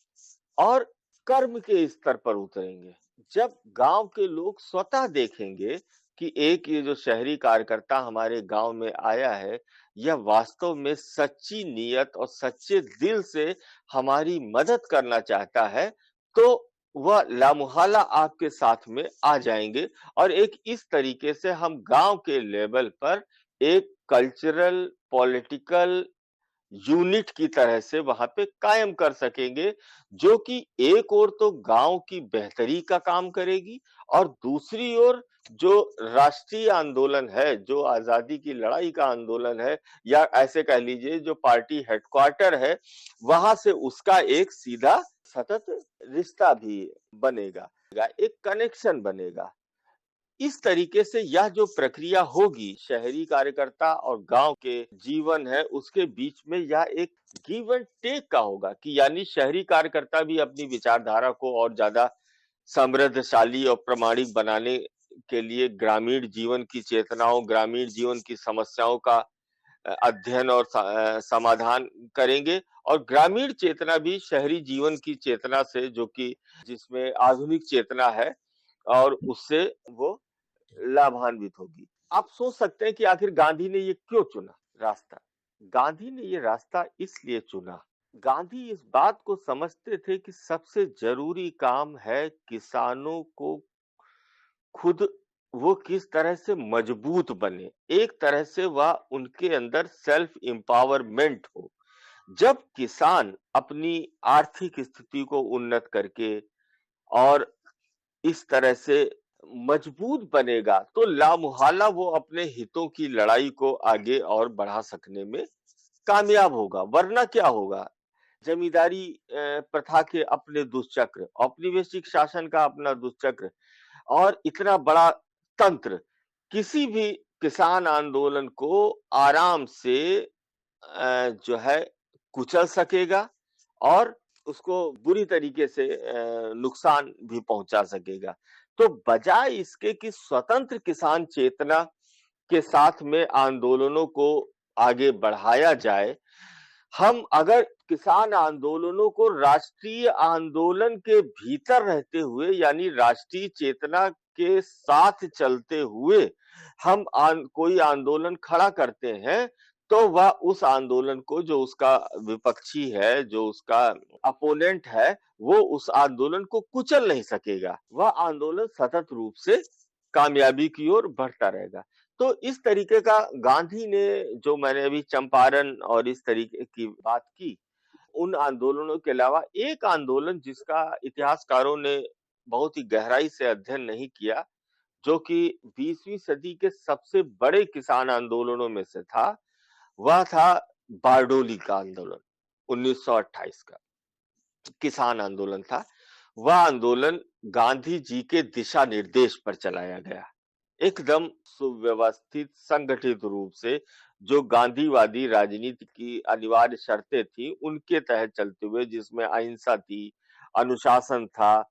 और कर्म के स्तर पर उतरेंगे। जब गांव के लोग स्वतः देखेंगे कि एक ये जो शहरी कार्यकर्ता हमारे गांव में आया है, यह वास्तव में सच्ची नीयत और सच्चे दिल से हमारी मदद करना चाहता है, तो वह लामुहाला आपके साथ में आ जाएंगे और एक इस तरीके से हम गांव के लेवल पर एक कल्चरल, पॉलिटिकल यूनिट की तरह से वहां पे कायम कर सकेंगे, जो कि एक ओर तो गांव की बेहतरी का काम करेगी और दूसरी ओर जो राष्ट्रीय आंदोलन है, जो आजादी की लड़ाई का आंदोलन है, या ऐसे कह लीजिए जो पार्टी हेडक्वार्टर है, वहां से उसका एक सीधा सतत रिश्ता भी बनेगा, एक कनेक्शन बनेगा। इस तरीके से यह जो प्रक्रिया होगी, शहरी कार्यकर्ता और गांव के जीवन है उसके बीच में, यह एक गिव एंड टेक का होगा, कि यानी शहरी कार्यकर्ता भी अपनी विचारधारा को और ज्यादा समृद्धशाली और प्रामाणिक बनाने के लिए ग्रामीण जीवन की चेतनाओं, ग्रामीण जीवन की समस्याओं का अध्ययन और समाधान करेंगे, और ग्रामीण चेतना भी शहरी जीवन की चेतना से, जो कि जिसमें आधुनिक चेतना है, और उससे वो लाभान्वित होगी। आप सोच सकते हैं कि आखिर गांधी ने ये क्यों चुना रास्ता। गांधी ने ये रास्ता इसलिए चुना, गांधी इस बात को समझते थे कि सबसे जरूरी काम है किसानों को खुद, वो किस तरह से मजबूत बने, एक तरह से वह उनके अंदर सेल्फ एम्पावरमेंट हो। जब किसान अपनी आर्थिक स्थिति को उन्नत करके और इस तरह से मजबूत बनेगा, तो लामुहाला वो अपने हितों की लड़ाई को आगे और बढ़ा सकने में कामयाब होगा। वरना क्या होगा, जमींदारी प्रथा के अपने दुष्चक्र, औपनिवेशिक शासन का अपना दुष्चक्र, और इतना बड़ा तंत्र किसी भी किसान आंदोलन को आराम से जो है कुचल सकेगा और उसको बुरी तरीके से नुकसान भी पहुंचा सकेगा। तो बजाय इसके कि स्वतंत्र किसान चेतना के साथ में आंदोलनों को आगे बढ़ाया जाए, हम अगर किसान आंदोलनों को राष्ट्रीय आंदोलन के भीतर रहते हुए, यानी राष्ट्रीय चेतना के साथ चलते हुए हम कोई आंदोलन खड़ा करते हैं, तो वह उस आंदोलन को, जो उसका विपक्षी है, जो उसका अपोनेंट है, वो उस आंदोलन को कुचल नहीं सकेगा। वह आंदोलन सतत रूप से कामयाबी की ओर बढ़ता रहेगा। तो इस तरीके का गांधी ने, जो मैंने अभी चंपारण और इस तरीके की बात की, उन आंदोलनों के अलावा एक आंदोलन जिसका इतिहासकारों ने बहुत ही गहराई से अध्ययन नहीं किया, जो कि 20वीं सदी के सबसे बड़े किसान आंदोलनों में से था, वह था बारडोली का आंदोलन। 1928 का किसान आंदोलन था। वह आंदोलन गांधी जी के दिशा निर्देश पर चलाया गया, एकदम सुव्यवस्थित संगठित रूप से, जो गांधीवादी राजनीति की अनिवार्य शर्तें थी उनके तहत चलते हुए, जिसमें अहिंसा थी, अनुशासन था,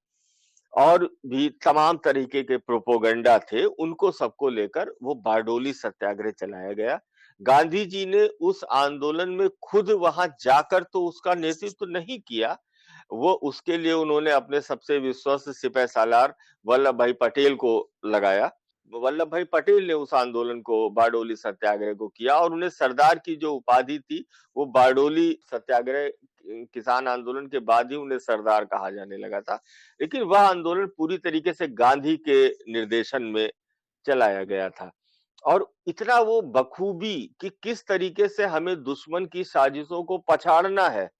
और भी तमाम तरीके के प्रोपोगंडा थे, उनको सबको लेकर वो बारडोली सत्याग्रह चलाया गया। गांधी जी ने उस आंदोलन में खुद वहां जाकर तो उसका नेतृत्व नहीं किया, वो उसके लिए उन्होंने अपने सबसे विश्वस्त सिपह सालार वल्लभ भाई पटेल को लगाया। वल्लभ भाई पटेल ने उस आंदोलन को, बारडोली सत्याग्रह को किया, और उन्हें सरदार की जो उपाधि थी, वो बारडोली सत्याग्रह किसान आंदोलन के बाद ही उन्हें सरदार कहा जाने लगा था। लेकिन वह आंदोलन पूरी तरीके से गांधी के निर्देशन में चलाया गया था, और इतना वो बखूबी कि किस तरीके से हमें दुश्मन की साजिशों को पछाड़ना है।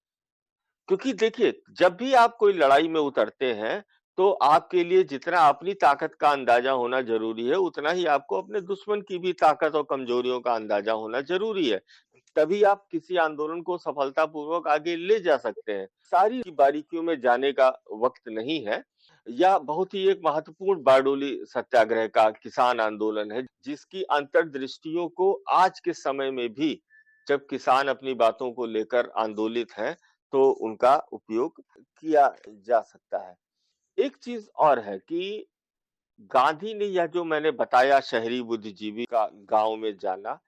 क्योंकि देखिए, जब भी आप कोई लड़ाई में उतरते हैं, तो आपके लिए जितना अपनी ताकत का अंदाजा होना जरूरी है, उतना ही आपको अपने दुश्मन की भी ताकत और कमजोरियों का अंदाजा होना जरूरी है। तभी आप किसी आंदोलन को सफलतापूर्वक आगे ले जा सकते हैं। सारी बारीकियों में जाने का वक्त नहीं है। यह बहुत ही एक महत्वपूर्ण बारडोली सत्याग्रह का किसान आंदोलन है, जिसकी अंतर्दृष्टियों को आज के समय में भी, जब किसान अपनी बातों को लेकर आंदोलित हैं, तो उनका उपयोग किया जा सकता है। एक चीज और है कि गांधी ने यह जो मैंने बताया, शहरी बुद्धिजीवी का गांव में जाना,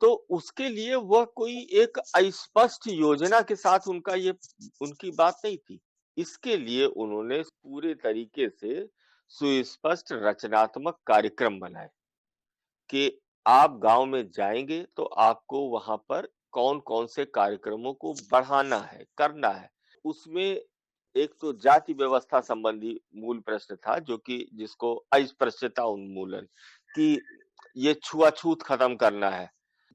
तो उसके लिए वह कोई एक अस्पष्ट योजना के साथ उनकी बात नहीं थी। इसके लिए उन्होंने पूरे तरीके से सुस्पष्ट रचनात्मक कार्यक्रम बनाए, कि आप गांव में जाएंगे तो आपको वहां पर कौन-कौन से कार्यक्रमों को बढ़ाना है, करना है। उसमें एक तो जाति व्यवस्था संबंधी मूल प्रश्न था, जो कि जिसको अस्पृश्यता उन्मूलन, कि ये छुआछूत खत्म करना है,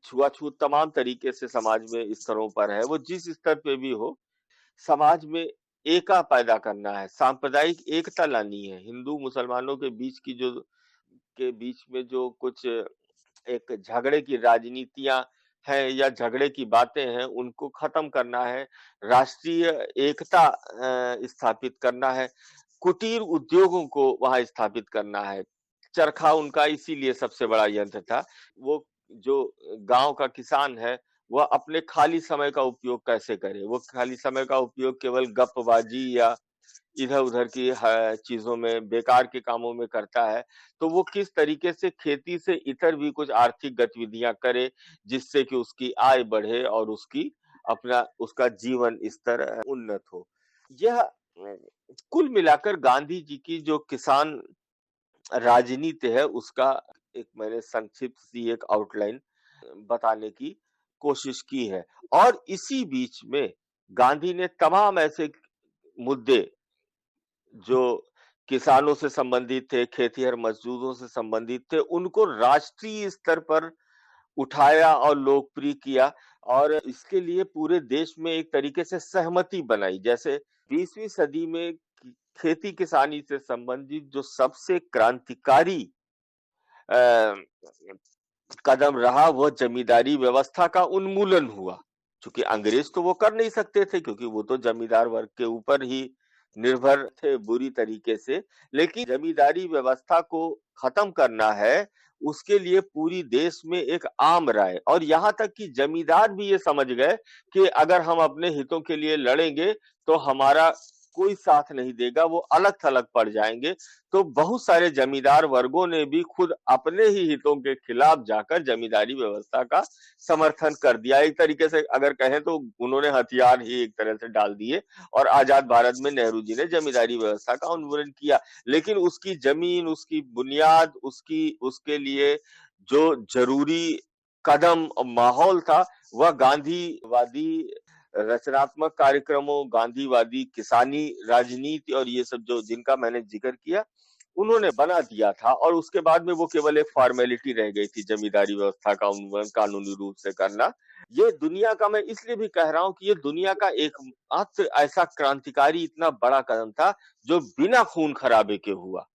छुआछूत तमाम तरीके से समाज में स्तरों पर है, वो जिस स्तर पे भी हो, समाज में एका पैदा करना है, सांप्रदायिक एकता लानी है। हिंदू मुसलमानों के बीच में जो कुछ एक झगड़े की राजनीतियां हैं या झगड़े की बातें हैं, उनको खत्म करना है। राष्ट्रीय एकता स्थापित करना है। कुटीर उद्योगों को वहां स्थापित करना है। चरखा उनका इसीलिए सबसे बड़ा यंत्र था। वो जो गांव का किसान है, वह अपने खाली समय का उपयोग कैसे करे? वो खाली समय का उपयोग केवल गपबाजी या इधर-उधर की चीजों में, बेकार के कामों में करता है, तो वो किस तरीके से खेती से इतर भी कुछ आर्थिक गतिविधियां करे, जिससे कि उसकी आय बढ़े और उसका जीवन स्तर उन्नत हो। यह कुल मिलाकर गांधी जी की जो किसान राजनीति है, उसका एक मैंने संक्षिप्त सी एक आउटलाइन बताने की कोशिश की है। और इसी बीच में गांधी ने तमाम ऐसे मुद्दे जो किसानों से संबंधित थे, खेतीहर मजदूरों से संबंधित थे, उनको राष्ट्रीय स्तर पर उठाया और लोकप्रिय किया। और इसके लिए पूरे देश में एक तरीके से सहमति बनाई। जैसे 20वीं सदी में खेती किसानी से संबंधित जो सबसे क्रांतिकारी अ, कदम रहा, वो जमींदारी व्यवस्था का उन्मूलन हुआ। चूंकि अंग्रेज तो वो कर नहीं सकते थे, क्योंकि वो तो जमींदार वर्ग के ऊपर ही निर्भर थे बुरी तरीके से। लेकिन जमींदारी व्यवस्था को खत्म करना है, उसके लिए पूरी देश में एक आम राय, और यहाँ तक कि जमींदार भी ये समझ गए कि अगर हम अपने हितों के लिए लड़ेंगे तो हमारा कोई साथ नहीं देगा, वो अलग थलग पड़ जाएंगे। तो बहुत सारे जमींदार वर्गों ने भी खुद अपने ही हितों के खिलाफ जाकर जमींदारी व्यवस्था का समर्थन कर दिया। एक तरीके से अगर कहें तो उन्होंने हथियार ही एक तरह से डाल दिए, और आजाद भारत में नेहरू जी ने जमींदारी व्यवस्था का उन्मूलन किया। लेकिन उसकी जमीन, उसकी बुनियाद, उसके लिए जो जरूरी कदम और माहौल था, वह गांधीवादी रचनात्मक कार्यक्रमों, गांधीवादी किसानी राजनीति और ये सब जो जिनका मैंने जिक्र किया, उन्होंने बना दिया था। और उसके बाद में वो केवल एक फॉर्मेलिटी रह गई थी, जमींदारी व्यवस्था का उन्मूलन कानूनी रूप से करना। ये दुनिया का, मैं इसलिए भी कह रहा हूं कि ये दुनिया का एकमात्र ऐसा क्रांतिकारी इतना बड़ा कदम था जो बिना खून खराबे के हुआ।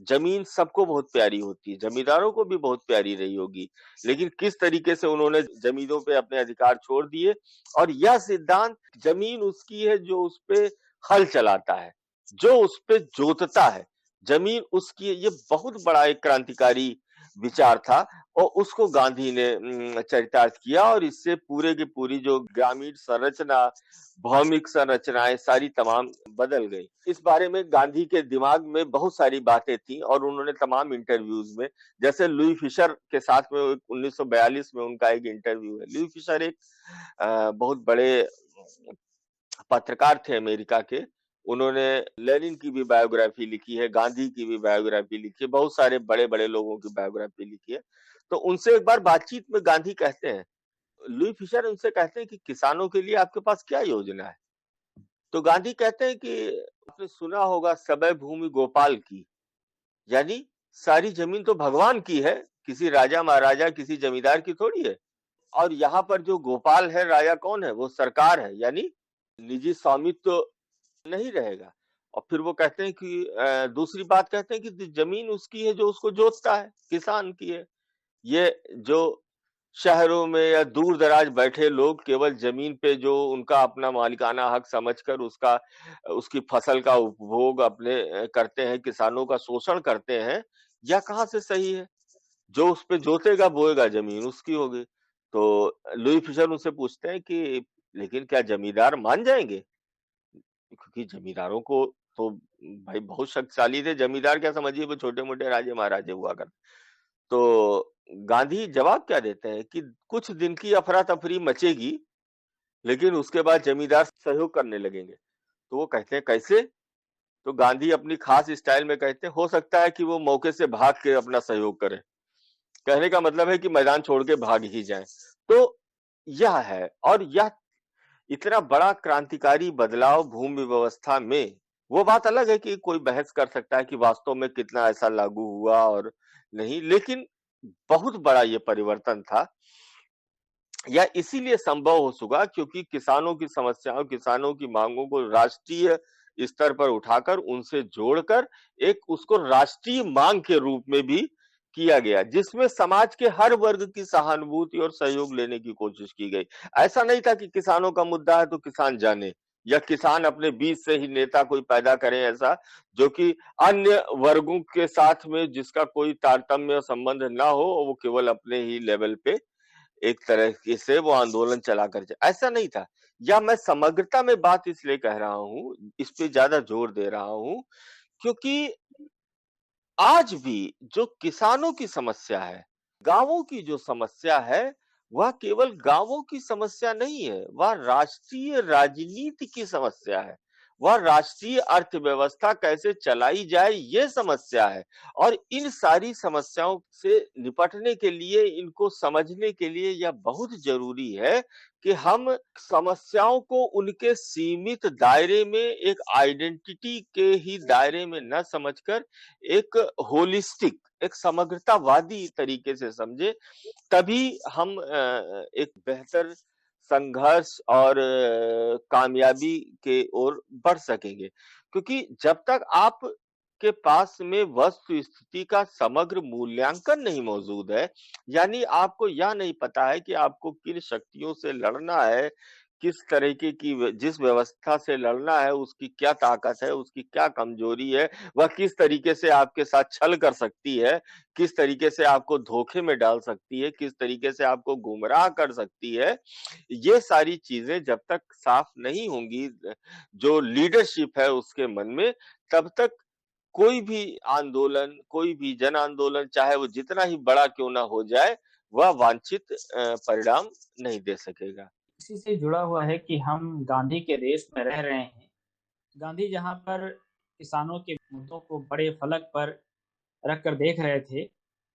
जमीन सबको बहुत प्यारी होती है, जमींदारों को भी बहुत प्यारी रही होगी, लेकिन किस तरीके से उन्होंने जमीनों पे अपने अधिकार छोड़ दिए। और यह सिद्धांत, जमीन उसकी है जो उस पे हल चलाता है, जो उस पे जोतता है, जमीन उसकी है। ये बहुत बड़ा एक क्रांतिकारी विचार था, और उसको गांधी ने चरितार्थ किया। और इससे पूरे की पूरी जो ग्रामीण संरचना, भौमिक संरचनाएं सारी तमाम बदल गई। इस बारे में गांधी के दिमाग में बहुत सारी बातें थी, और उन्होंने तमाम इंटरव्यूज में, जैसे लुई फिशर के साथ में 1942 में उनका एक इंटरव्यू है। लुई फिशर एक बहुत बड़े पत्रकार थे अमेरिका के। उन्होंने लेनिन की भी बायोग्राफी लिखी है, गांधी की भी बायोग्राफी लिखी है, बहुत सारे बड़े बड़े लोगों की बायोग्राफी लिखी है। तो उनसे एक बार बातचीत में गांधी कहते हैं, लुई फिशर उनसे कहते हैं कि किसानों के लिए आपके पास क्या योजना है? तो गांधी कहते हैं कि आपने सुना होगा सबे भूमि गोपाल की, यानी सारी जमीन तो भगवान की है, किसी राजा महाराजा किसी जमींदार की थोड़ी है। और यहाँ पर जो गोपाल है, राजा कौन है? वो सरकार है, यानी निजी स्वामित्व तो नहीं रहेगा। और फिर वो कहते हैं कि दूसरी बात कहते हैं कि जमीन उसकी है जो उसको जोतता है, किसान की है। ये जो शहरों में या दूर दराज बैठे लोग केवल जमीन पे जो उनका अपना मालिकाना हक समझकर उसकी फसल का उपभोग अपने करते हैं, किसानों का शोषण करते हैं, यह कहाँ से सही है? जो उस पे जोतेगा बोएगा, जमीन उसकी होगी। तो लुई फिशर उनसे पूछते हैं कि लेकिन क्या जमींदार मान जाएंगे? क्योंकि जमींदारों को तो भाई बहुत शक्तिशाली थे। जमींदार क्या समझिए, वो छोटे मोटे राजे महाराजे हुआ करते। तो गांधी जवाब क्या देते हैं कि कुछ दिन की अफरा तफरी मचेगी, लेकिन उसके बाद जमींदार सहयोग करने लगेंगे। तो वो कहते हैं कैसे? तो गांधी अपनी खास स्टाइल में कहते हैं, हो सकता है कि वो मौके से भाग के अपना सहयोग करें। कहने का मतलब है कि मैदान छोड़ के भाग ही जाएं। तो यह है, और यह इतना बड़ा क्रांतिकारी बदलाव भूमि व्यवस्था में, वो बात अलग है कि कोई बहस कर सकता है कि वास्तव में कितना ऐसा लागू हुआ और नहीं, लेकिन बहुत बड़ा ये परिवर्तन था। या इसीलिए संभव हो सका क्योंकि किसानों की समस्याओं, किसानों की मांगों को राष्ट्रीय स्तर पर उठाकर उनसे जोड़कर एक उसको राष्ट्रीय मांग के रूप में भी किया गया, जिसमें समाज के हर वर्ग की सहानुभूति और सहयोग लेने की कोशिश की गई। ऐसा नहीं था कि किसानों का मुद्दा है तो किसान जाने, या किसान अपने बीच से ही नेता कोई पैदा करें ऐसा, जो कि अन्य वर्गों के साथ में जिसका कोई तारतम्य और संबंध ना हो, वो केवल अपने ही लेवल पे एक तरह से वो आंदोलन चला कर ऐसा नहीं था। या मैं समग्रता में बात इसलिए कह रहा हूँ, इस पे ज्यादा जोर दे रहा हूँ, क्योंकि आज भी जो किसानों की समस्या है, गाँवों की जो समस्या है, वह केवल गाँवों की समस्या नहीं है, वह राष्ट्रीय राजनीति की समस्या है। वह राष्ट्रीय अर्थव्यवस्था कैसे चलाई जाए ये समस्या है। और इन सारी समस्याओं से निपटने के लिए, इनको समझने के लिए यह बहुत ज़रूरी है कि हम समस्याओं को उनके सीमित दायरे में, एक आइडेंटिटी के ही दायरे में न समझकर एक होलिस्टिक, एक समग्रतावादी तरीके से समझे, तभी हम एक बेहतर संघर्ष और कामयाबी के ओर बढ़ सकेंगे। क्योंकि जब तक आप के पास में वस्तु स्थिति का समग्र मूल्यांकन नहीं मौजूद है, यानी आपको यह नहीं पता है कि आपको किन शक्तियों से लड़ना है, किस तरीके की जिस व्यवस्था से लड़ना है, उसकी क्या ताकत है, उसकी क्या कमजोरी है, वह किस तरीके से आपके साथ छल कर सकती है, किस तरीके से आपको धोखे में डाल सकती है, किस तरीके से आपको गुमराह कर सकती है, ये सारी चीजें जब तक साफ नहीं होंगी जो लीडरशिप है उसके मन में, तब तक कोई भी आंदोलन, कोई भी जन आंदोलन, चाहे वो जितना ही बड़ा क्यों ना हो जाए, वह वांछित परिणाम नहीं दे सकेगा। इसी से जुड़ा हुआ है कि हम गांधी के देश में रह रहे हैं। गांधी जहाँ पर किसानों के मुद्दों को बड़े फलक पर रख कर देख रहे थे,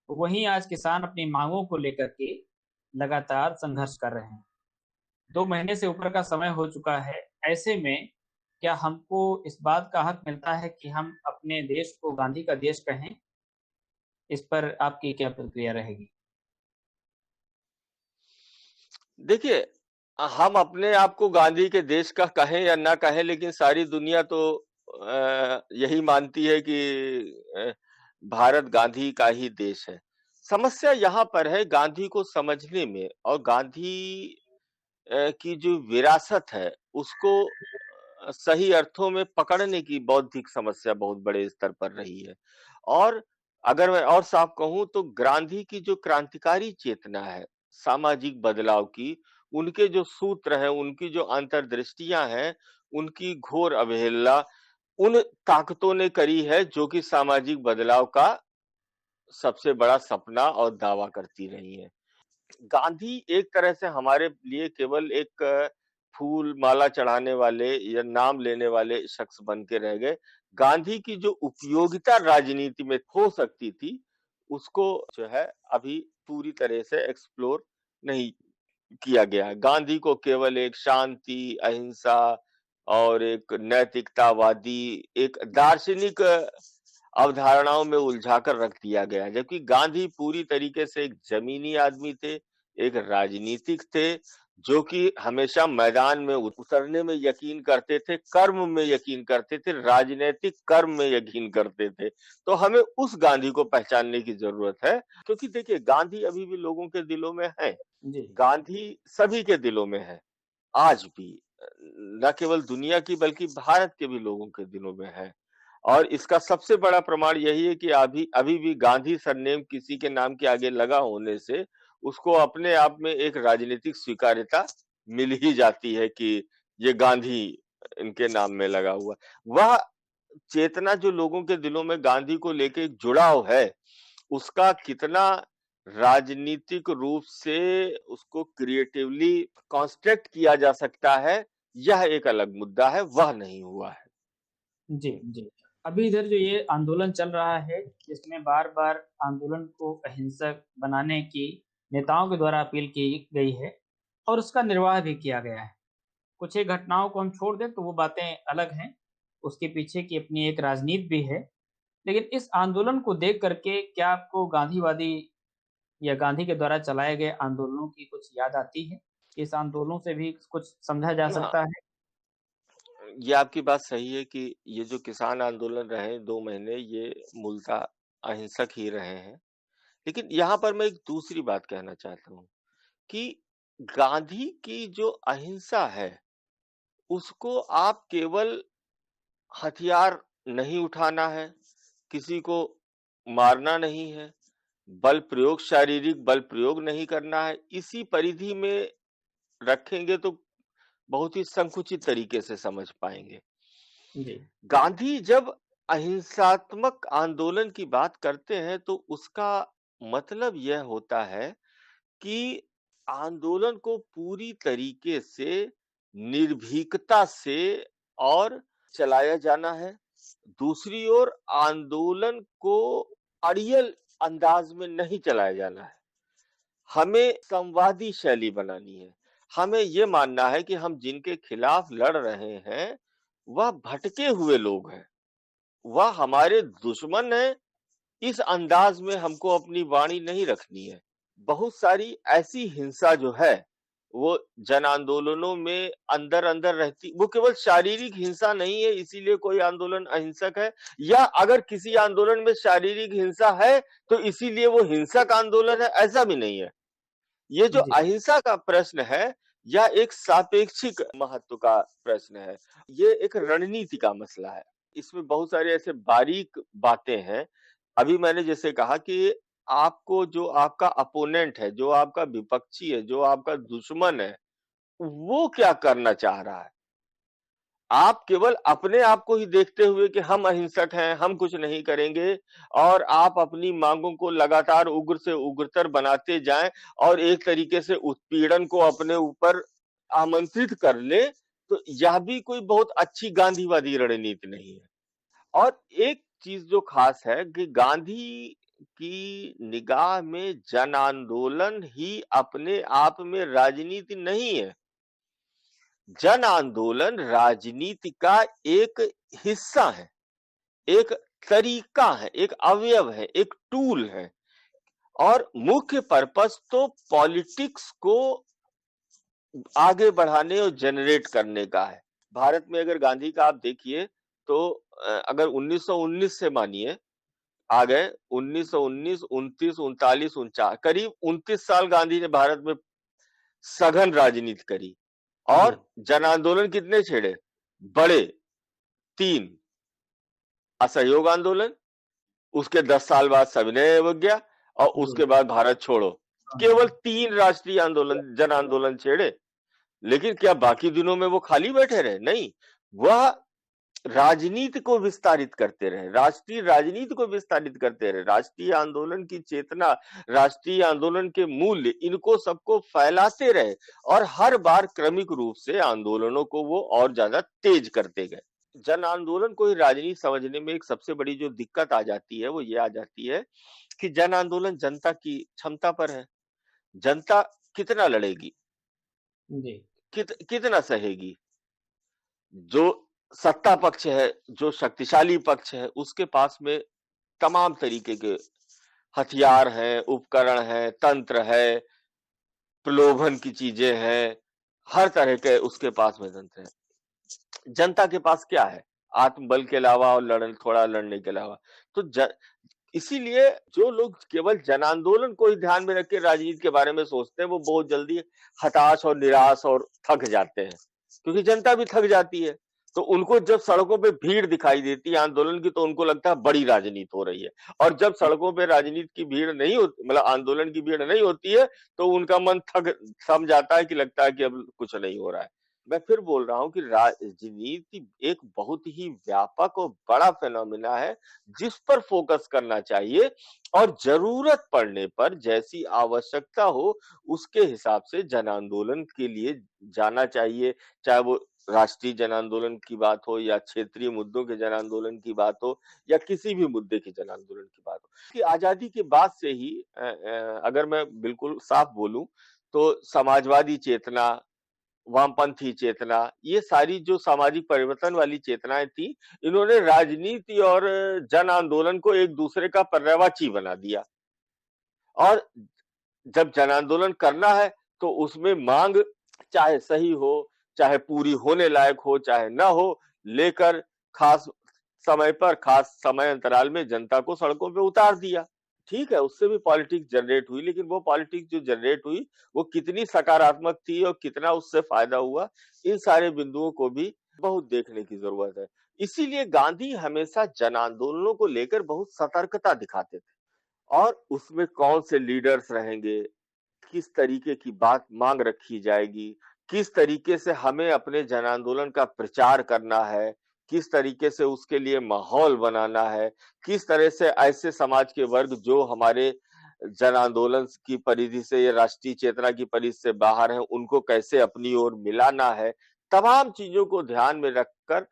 वहीं आज किसान अपनी मांगों को लेकर के लगातार संघर्ष कर रहे हैं। 2 महीने से ऊपर का समय हो चुका है। ऐसे में क्या हमको इस बात का हक मिलता है कि हम अपने देश को गांधी का देश कहें? इस पर आपकी क्या प्रतिक्रिया रहेगी? देखिए, हम अपने आप को गांधी के देश का कहें या ना कहें, लेकिन सारी दुनिया तो यही मानती है कि भारत गांधी का ही देश है। समस्या यहाँ पर है गांधी को समझने में, और गांधी की जो विरासत है उसको सही अर्थों में पकड़ने की बौद्धिक समस्या बहुत बड़े स्तर पर रही है। और अगर मैं और साफ कहूँ तो गांधी की जो क्रांतिकारी चेतना है, सामाजिक बदलाव की, उनके जो सूत्र हैं, उनकी जो अंतर्दृष्टियाँ हैं, उनकी घोर अवहेलना उन ताकतों ने करी है जो कि सामाजिक बदलाव का सबसे बड़ा सपना और दावा करती रही हैं। गांधी एक तरह से हमारे लिए केवल एक फूल माला चढ़ाने वाले या नाम लेने वाले शख्स बन के रह गए। गांधी की जो उपयोगिता राजनीति में हो सकती थी, उसको जो है अभी पूरी तरह से एक्सप्लोर नहीं किया गया है। गांधी को केवल एक शांति, अहिंसा और एक नैतिकतावादी, एक दार्शनिक अवधारणाओं में उलझाकर रख दिया गया है। जबकि गांधी पूरी तरीके से एक जमीनी आदमी थे, एक राजनीतिक थे, जो कि हमेशा मैदान में उतरने में यकीन करते थे, कर्म में यकीन करते थे, राजनीतिक कर्म में यकीन करते थे। तो हमें उस गांधी को पहचानने की जरूरत है, क्योंकि देखिए गांधी अभी भी लोगों के दिलों में है। जी। गांधी सभी के दिलों में है, आज भी। न केवल दुनिया की बल्कि भारत के भी लोगों के दिलों में है। और इसका सबसे बड़ा प्रमाण यही है कि अभी अभी भी गांधी सरनेम किसी के नाम के आगे लगा होने से उसको अपने आप में एक राजनीतिक स्वीकार्यता मिल ही जाती है कि ये गांधी इनके नाम में लगा हुआ। वह चेतना जो लोगों के दिलों में गांधी को लेके एक जुड़ाव है, उसका कितना राजनीतिक रूप से उसको क्रिएटिवली कंस्ट्रक्ट किया जा सकता है, यह एक अलग मुद्दा है, वह नहीं हुआ है। जी, जी। अभी इधर जो ये आंदोलन चल रहा है, इसमें बार-बार आंदोलन को अहिंसक बनाने की नेताओं के द्वारा अपील की गई है और उसका निर्वाह भी किया गया है। कुछ एक घटनाओं को हम छोड़ दें तो वो बातें अलग हैं, उसके पीछे की अपनी एक राजनीति भी है। लेकिन इस आंदोलन को देख कर के क्या आपको गांधीवादी या गांधी के द्वारा चलाए गए आंदोलनों की कुछ याद आती है? इस आंदोलों से भी कुछ समझा जा हाँ, सकता है? ये आपकी बात सही है कि ये जो किसान आंदोलन रहे 2 महीने, ये मूलतः अहिंसक ही रहे हैं। लेकिन यहाँ पर मैं एक दूसरी बात कहना चाहता हूँ कि गांधी की जो अहिंसा है, उसको आप केवल हथियार नहीं उठाना है, किसी को मारना नहीं है, बल प्रयोग, शारीरिक बल प्रयोग नहीं करना है, इसी परिधि में रखेंगे तो बहुत ही संकुचित तरीके से समझ पाएंगे। जी, गांधी जब अहिंसात्मक आंदोलन की बात करते हैं तो उसका मतलब यह होता है कि आंदोलन को पूरी तरीके से निर्भीकता से और चलाया जाना है। दूसरी ओर आंदोलन को अड़ियल अंदाज में नहीं चलाया जाना है। हमें संवादी शैली बनानी है। हमें ये मानना है कि हम जिनके खिलाफ लड़ रहे हैं, वह भटके हुए लोग हैं। वह हमारे दुश्मन हैं, इस अंदाज में हमको अपनी वाणी नहीं रखनी है। बहुत सारी ऐसी हिंसा जो है, वो जन आंदोलनों में अंदर-अंदर रहती, वो केवल शारीरिक हिंसा नहीं है इसीलिए कोई आंदोलन अहिंसक है, या अगर किसी आंदोलन में शारीरिक हिंसा है, तो इसीलिए वो हिंसक आंदोलन है, ऐसा भी नहीं है। ये जो जी, अहिंसा का प्रश्न है, यह एक सापेक्षिक महत्व का प्रश्न है। ये एक रणनीति का मसला है। इसमें बहुत सारे ऐसे बारीक बातें हैं। अभी मैंने जैसे कहा कि आपको जो आपका अपोनेंट है, जो आपका विपक्षी है, जो आपका दुश्मन है, वो क्या करना चाह रहा है? आप केवल अपने आप को ही देखते हुए कि हम अहिंसक हैं, हम कुछ नहीं करेंगे और आप अपनी मांगों को लगातार उग्र से उग्रतर बनाते जाएं और एक तरीके से उत्पीड़न को अपने ऊपर आमंत्रित कर ले, तो यह भी कोई बहुत अच्छी गांधीवादी रणनीति नहीं है। और एक चीज जो खास है कि गांधी की निगाह में जन आंदोलन ही अपने आप में राजनीति नहीं है। जन आंदोलन राजनीति का एक हिस्सा है, एक तरीका है, एक अवयव है, एक टूल है और मुख्य पर्पस तो पॉलिटिक्स को आगे बढ़ाने और जनरेट करने का है। भारत में अगर गांधी का आप देखिए तो अगर 1919 से मानिए आ गए 1919, 29, 39, 49 करीब 29 साल गांधी ने भारत में सघन राजनीति करी जी, और जन आंदोलन कितने छेड़े? बड़े 3, असहयोग आंदोलन, उसके 10 साल बाद सविनय अवज्ञा और जी, उसके बाद भारत छोड़ो। केवल 3 राष्ट्रीय आंदोलन, जन आंदोलन छेड़े। लेकिन क्या बाकी दिनों में वो खाली बैठे रहे? नहीं, वह राजनीति को विस्तारित करते रहे, राष्ट्रीय राजनीति को विस्तारित करते रहे, राष्ट्रीय आंदोलन की चेतना, राष्ट्रीय आंदोलन के मूल्य, इनको सबको फैलाते रहे और हर बार क्रमिक रूप से आंदोलनों को वो और ज्यादा तेज करते गए। जन आंदोलन को ही राजनीति समझने में एक सबसे बड़ी जो दिक्कत आ जाती है वो ये आ जाती है कि जन आंदोलन जनता की क्षमता पर है। जनता कितना लड़ेगी, जी, कितना सहेगी। जो सत्ता पक्ष है, जो शक्तिशाली पक्ष है, उसके पास में तमाम तरीके के हथियार हैं, उपकरण हैं, तंत्र है, प्रलोभन की चीजें हैं, हर तरह के उसके पास में तंत्र है। जनता के पास क्या है? आत्मबल के अलावा और थोड़ा लड़ने के अलावा। तो इसीलिए जो लोग केवल जन आंदोलन को ही ध्यान में रख के राजनीति के बारे में सोचते हैं, वो बहुत जल्दी हताश और निराश और थक जाते हैं, क्योंकि जनता भी थक जाती है। तो उनको जब सड़कों पे भीड़ दिखाई देती है आंदोलन की, तो उनको लगता है बड़ी राजनीति हो रही है। और जब सड़कों पे राजनीति की भीड़ नहीं होती, मतलब आंदोलन की भीड़ नहीं होती है, तो उनका मन थम जाता है कि लगता है कि अब कुछ नहीं हो रहा है। मैं फिर बोल रहा हूं कि राजनीति एक बहुत ही व्यापक और बड़ा फिनोमिना है, जिस पर फोकस करना चाहिए और जरूरत पड़ने पर जैसी आवश्यकता हो उसके हिसाब से जन आंदोलन के लिए जाना चाहिए। चाहे वो राष्ट्रीय जन आंदोलन की बात हो या क्षेत्रीय मुद्दों के जन आंदोलन की बात हो या किसी भी मुद्दे के जन आंदोलन की बात हो कि आजादी के बाद से ही अगर मैं बिल्कुल साफ बोलूं तो समाजवादी चेतना, वामपंथी चेतना, ये सारी जो सामाजिक परिवर्तन वाली चेतनाएं थी, इन्होंने राजनीति और जन आंदोलन को एक दूसरे का पर्यायवाची बना दिया और जब जन आंदोलन करना है तो उसमें मांग चाहे सही हो, चाहे पूरी होने लायक हो, चाहे ना हो, लेकर खास समय पर खास समय अंतराल में जनता को सड़कों पे उतार दिया। ठीक है, उससे भी पॉलिटिक्स जनरेट हुई, लेकिन वो पॉलिटिक्स जो जनरेट हुई वो कितनी सकारात्मक थी और कितना उससे फायदा हुआ, इन सारे बिंदुओं को भी बहुत देखने की जरूरत है। इसीलिए गांधी हमेशा जन आंदोलनों को लेकर बहुत सतर्कता दिखाते थे, और उसमें कौन से लीडर्स रहेंगे, किस तरीके की बात मांग रखी जाएगी, किस तरीके से हमें अपने जन आंदोलन का प्रचार करना है, किस तरीके से उसके लिए माहौल बनाना है, किस तरह से ऐसे समाज के वर्ग जो हमारे जन आंदोलन की परिधि से या राष्ट्रीय चेतना की परिधि से बाहर है, उनको कैसे अपनी ओर मिलाना है, तमाम चीजों को ध्यान में रखकर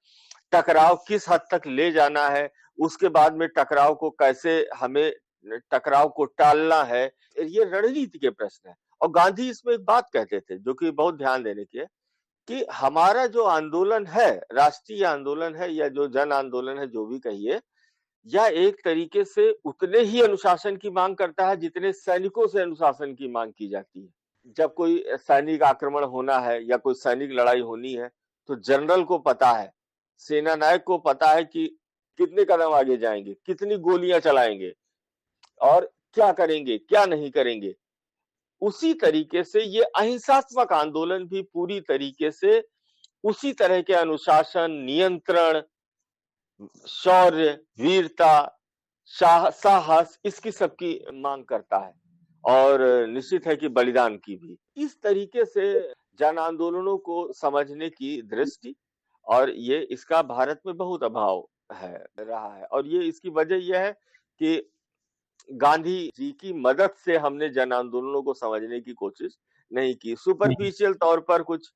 टकराव किस हद तक ले जाना है, उसके बाद में टकराव को कैसे हमें टकराव को टालना है, ये रणनीति के प्रश्न है। और गांधी इसमें एक बात कहते थे जो कि बहुत ध्यान देने की है, कि हमारा जो आंदोलन है, राष्ट्रीय आंदोलन है या जो जन आंदोलन है, जो भी कहिए, यह एक तरीके से उतने ही अनुशासन की मांग करता है जितने सैनिकों से अनुशासन की मांग की जाती है। जब कोई सैनिक आक्रमण होना है या कोई सैनिक लड़ाई होनी है, तो जनरल को पता है, सेना नायक को पता है कि कितने कदम आगे जाएंगे, कितनी गोलियां चलाएंगे और क्या करेंगे, क्या नहीं करेंगे। उसी तरीके से ये अहिंसात्मक आंदोलन भी पूरी तरीके से उसी तरह के अनुशासन, नियंत्रण, शौर्य, वीरता, साहस, इसकी सबकी मांग करता है, और निश्चित है कि बलिदान की भी। इस तरीके से जन आंदोलनों को समझने की दृष्टि, और ये इसका भारत में बहुत अभाव है, रहा है, और ये इसकी वजह यह है कि गांधी जी की मदद से हमने जन आंदोलनों को समझने की कोशिश नहीं की। सुपरफिशियल तौर पर कुछ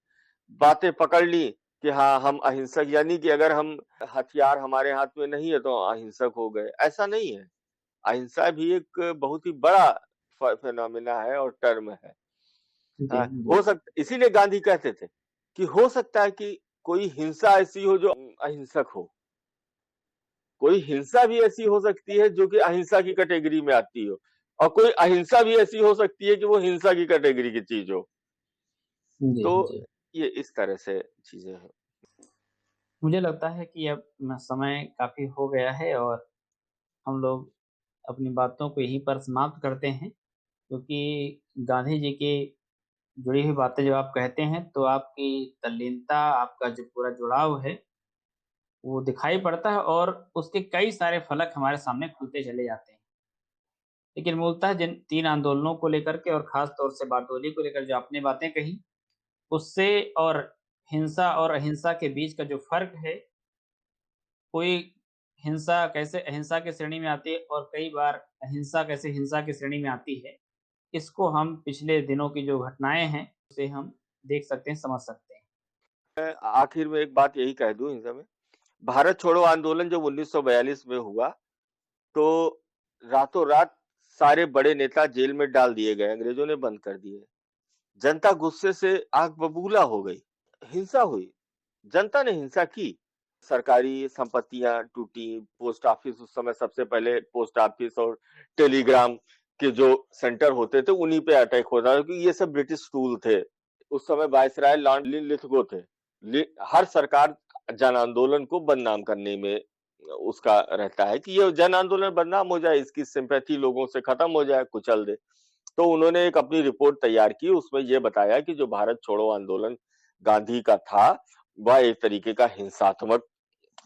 बातें पकड़ ली कि हाँ हम अहिंसक, यानी कि अगर हम हथियार हमारे हाथ में नहीं है तो अहिंसक हो गए, ऐसा नहीं है। अहिंसा भी एक बहुत ही बड़ा फिनोमिना है और टर्म है। जी, हो सकता, इसीलिए गांधी कहते थे कि हो सकता है कि कोई हिंसा ऐसी हो जो अहिंसक हो, कोई हिंसा भी ऐसी हो सकती है जो कि अहिंसा की कैटेगरी में आती हो, और कोई अहिंसा भी ऐसी हो सकती है कि वो हिंसा की कैटेगरी की चीज हो। जी, तो जी। ये इस तरह से चीजें हैं। मुझे लगता है कि अब समय काफ़ी हो गया है और हम लोग अपनी बातों को यहीं पर समाप्त करते हैं, क्योंकि गांधी जी की जुड़ी हुई बातें जब आप कहते हैं, तो आपकी तल्लीनता, आपका जो पूरा जुड़ाव है, वो दिखाई पड़ता है और उसके कई सारे फलक हमारे सामने खुलते चले जाते हैं। लेकिन मूलतः जिन 3 आंदोलनों को लेकर के और ख़ास तौर से बारडोली को लेकर जो आपने बातें कही, उससे और हिंसा और अहिंसा के बीच का जो फ़र्क है, कोई हिंसा कैसे अहिंसा की श्रेणी में आती है और कई बार अहिंसा कैसे हिंसा की श्रेणी में आती है, इसको हम पिछले दिनों की जो घटनाएँ हैं, उसे हम देख सकते हैं, समझ सकते हैं। मैं आखिर में एक बात यही कह दूं हिंसा में, भारत छोड़ो आंदोलन जब 1942 में हुआ, तो रातों रात सारे बड़े नेता जेल में डाल दिए गए, अंग्रेजों ने बंद कर दिए। जनता गुस्से से आग बबूला हो गई, हिंसा हुई, जनता ने हिंसा की, सरकारी संपत्तियां टूटी, पोस्ट ऑफिस, उस समय सबसे पहले पोस्ट ऑफिस और टेलीग्राम के जो सेंटर होते थे उन्हीं पे अटैक होता था, क्योंकि ये सब ब्रिटिश टूल थे। उस समय वायसराय लॉर्ड लिथगो थे। हर सरकार जन आंदोलन को बदनाम करने में उसका रहता है कि ये जन आंदोलन बदनाम हो जाए, इसकी सिंपैथी लोगों से खत्म हो जाए, कुचल दे। तो उन्होंने एक अपनी रिपोर्ट तैयार की, उसमें ये बताया कि जो भारत छोड़ो आंदोलन गांधी का था, वह एक तरीके का हिंसात्मक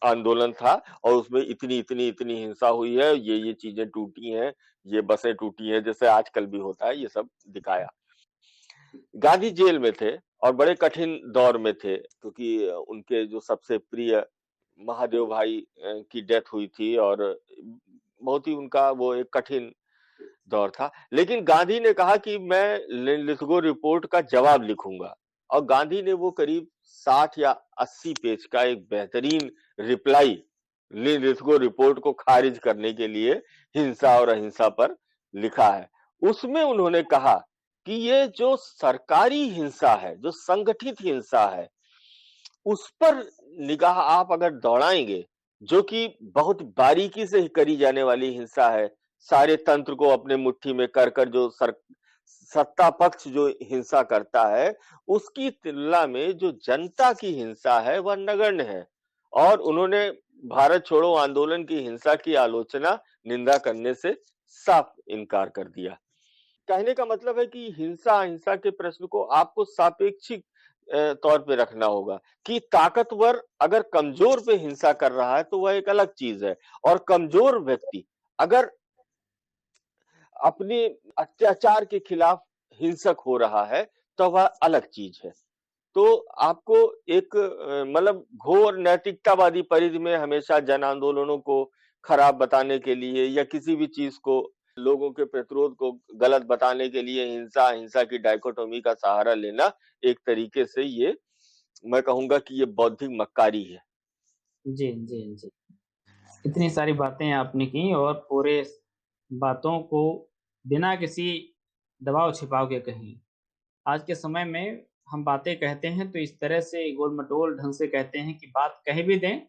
आंदोलन था, और उसमें इतनी इतनी इतनी हिंसा हुई है, ये चीजें टूटी हैं, ये बसें टूटी हैं, जैसे आजकल भी होता है, ये सब दिखाया। गांधी जेल में थे और बड़े कठिन दौर में थे, क्योंकि उनके जो सबसे प्रिय महादेव भाई की डेथ हुई थी, और बहुत ही उनका वो एक कठिन दौर था। लेकिन गांधी ने कहा कि मैं लिथगो रिपोर्ट का जवाब लिखूंगा, और गांधी ने वो करीब 60 या 80 पेज का एक बेहतरीन रिप्लाई लिथगो रिपोर्ट को खारिज करने के लिए हिंसा और अहिंसा पर लिखा है। उसमें उन्होंने कहा कि ये जो सरकारी हिंसा है, जो संगठित हिंसा है, उस पर निगाह आप अगर दौड़ाएंगे, जो कि बहुत बारीकी से करी जाने वाली हिंसा है, सारे तंत्र को अपने मुट्ठी में कर कर जो सत्ता पक्ष जो हिंसा करता है, उसकी तुलना में जो जनता की हिंसा है वह नगण्य है। और उन्होंने भारत छोड़ो आंदोलन की हिंसा की आलोचना, निंदा करने से साफ इनकार कर दिया। कहने का मतलब है कि हिंसा अहिंसा के प्रश्न को आपको सापेक्षिक तौर पे रखना होगा कि ताकतवर अगर कमजोर पे हिंसा कर रहा है तो वह एक अलग चीज है, और कमजोर व्यक्ति अगर अपने अत्याचार के खिलाफ हिंसक हो रहा है तो वह अलग चीज है। तो आपको एक मतलब घोर नैतिकतावादी परिधि में हमेशा जन आंदोलनों को खराब बताने के लिए या किसी भी चीज को, लोगों के प्रतिरोध को गलत बताने के लिए हिंसा अहिंसा की डायकोटोमी का सहारा लेना, एक तरीके से ये मैं कहूंगा कि ये बौद्धिक मक्कारी है। जी, जी, जी। इतनी सारी बातें आपने की और पूरे बातों को बिना किसी दबाव छिपाव के कही। आज के समय में हम बातें कहते हैं तो इस तरह से गोल-मटोल ढंग से कहते हैं कि बात कह भी दें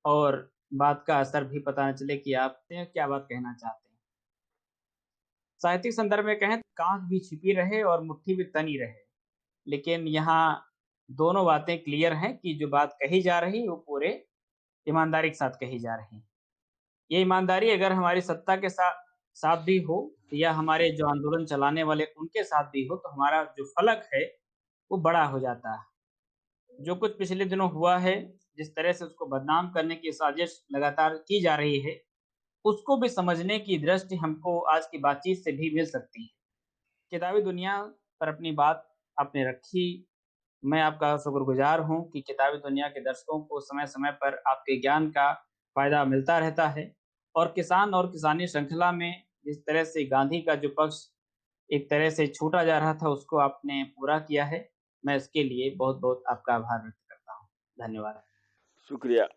और बात का असर भी पता न चले कि आप क्या बात कहना चाहते हैं। साहित्यिक संदर्भ में कहें तो काँख भी छिपी रहे और मुट्ठी भी तनी रहे। लेकिन यहाँ दोनों बातें क्लियर हैं कि जो बात कही जा रही है वो पूरे ईमानदारी के साथ कही जा रही है। ये ईमानदारी अगर हमारी सत्ता के साथ भी हो या हमारे जो आंदोलन चलाने वाले उनके साथ भी हो तो हमारा जो फलक है वो बड़ा हो जाता है। जो कुछ पिछले दिनों हुआ है, जिस तरह से उसको बदनाम करने की साजिश लगातार की जा रही है, उसको भी समझने की दृष्टि हमको आज की बातचीत से भी मिल सकती है। किताबी दुनिया पर अपनी बात आपने रखी। मैं आपका शुक्रगुज़ार हूँ कि किताबी दुनिया के दर्शकों को समय-समय पर आपके ज्ञान का फ़ायदा मिलता रहता है और किसान और किसानी श्रृंखला में जिस तरह से गांधी का जो पक्ष एक तरह से छूटा जा रहा था, उसको आपने पूरा किया है। मैं इसके लिए बहुत-बहुत आपका आभार व्यक्त करता हूँ। धन्यवाद। शुक्रिया।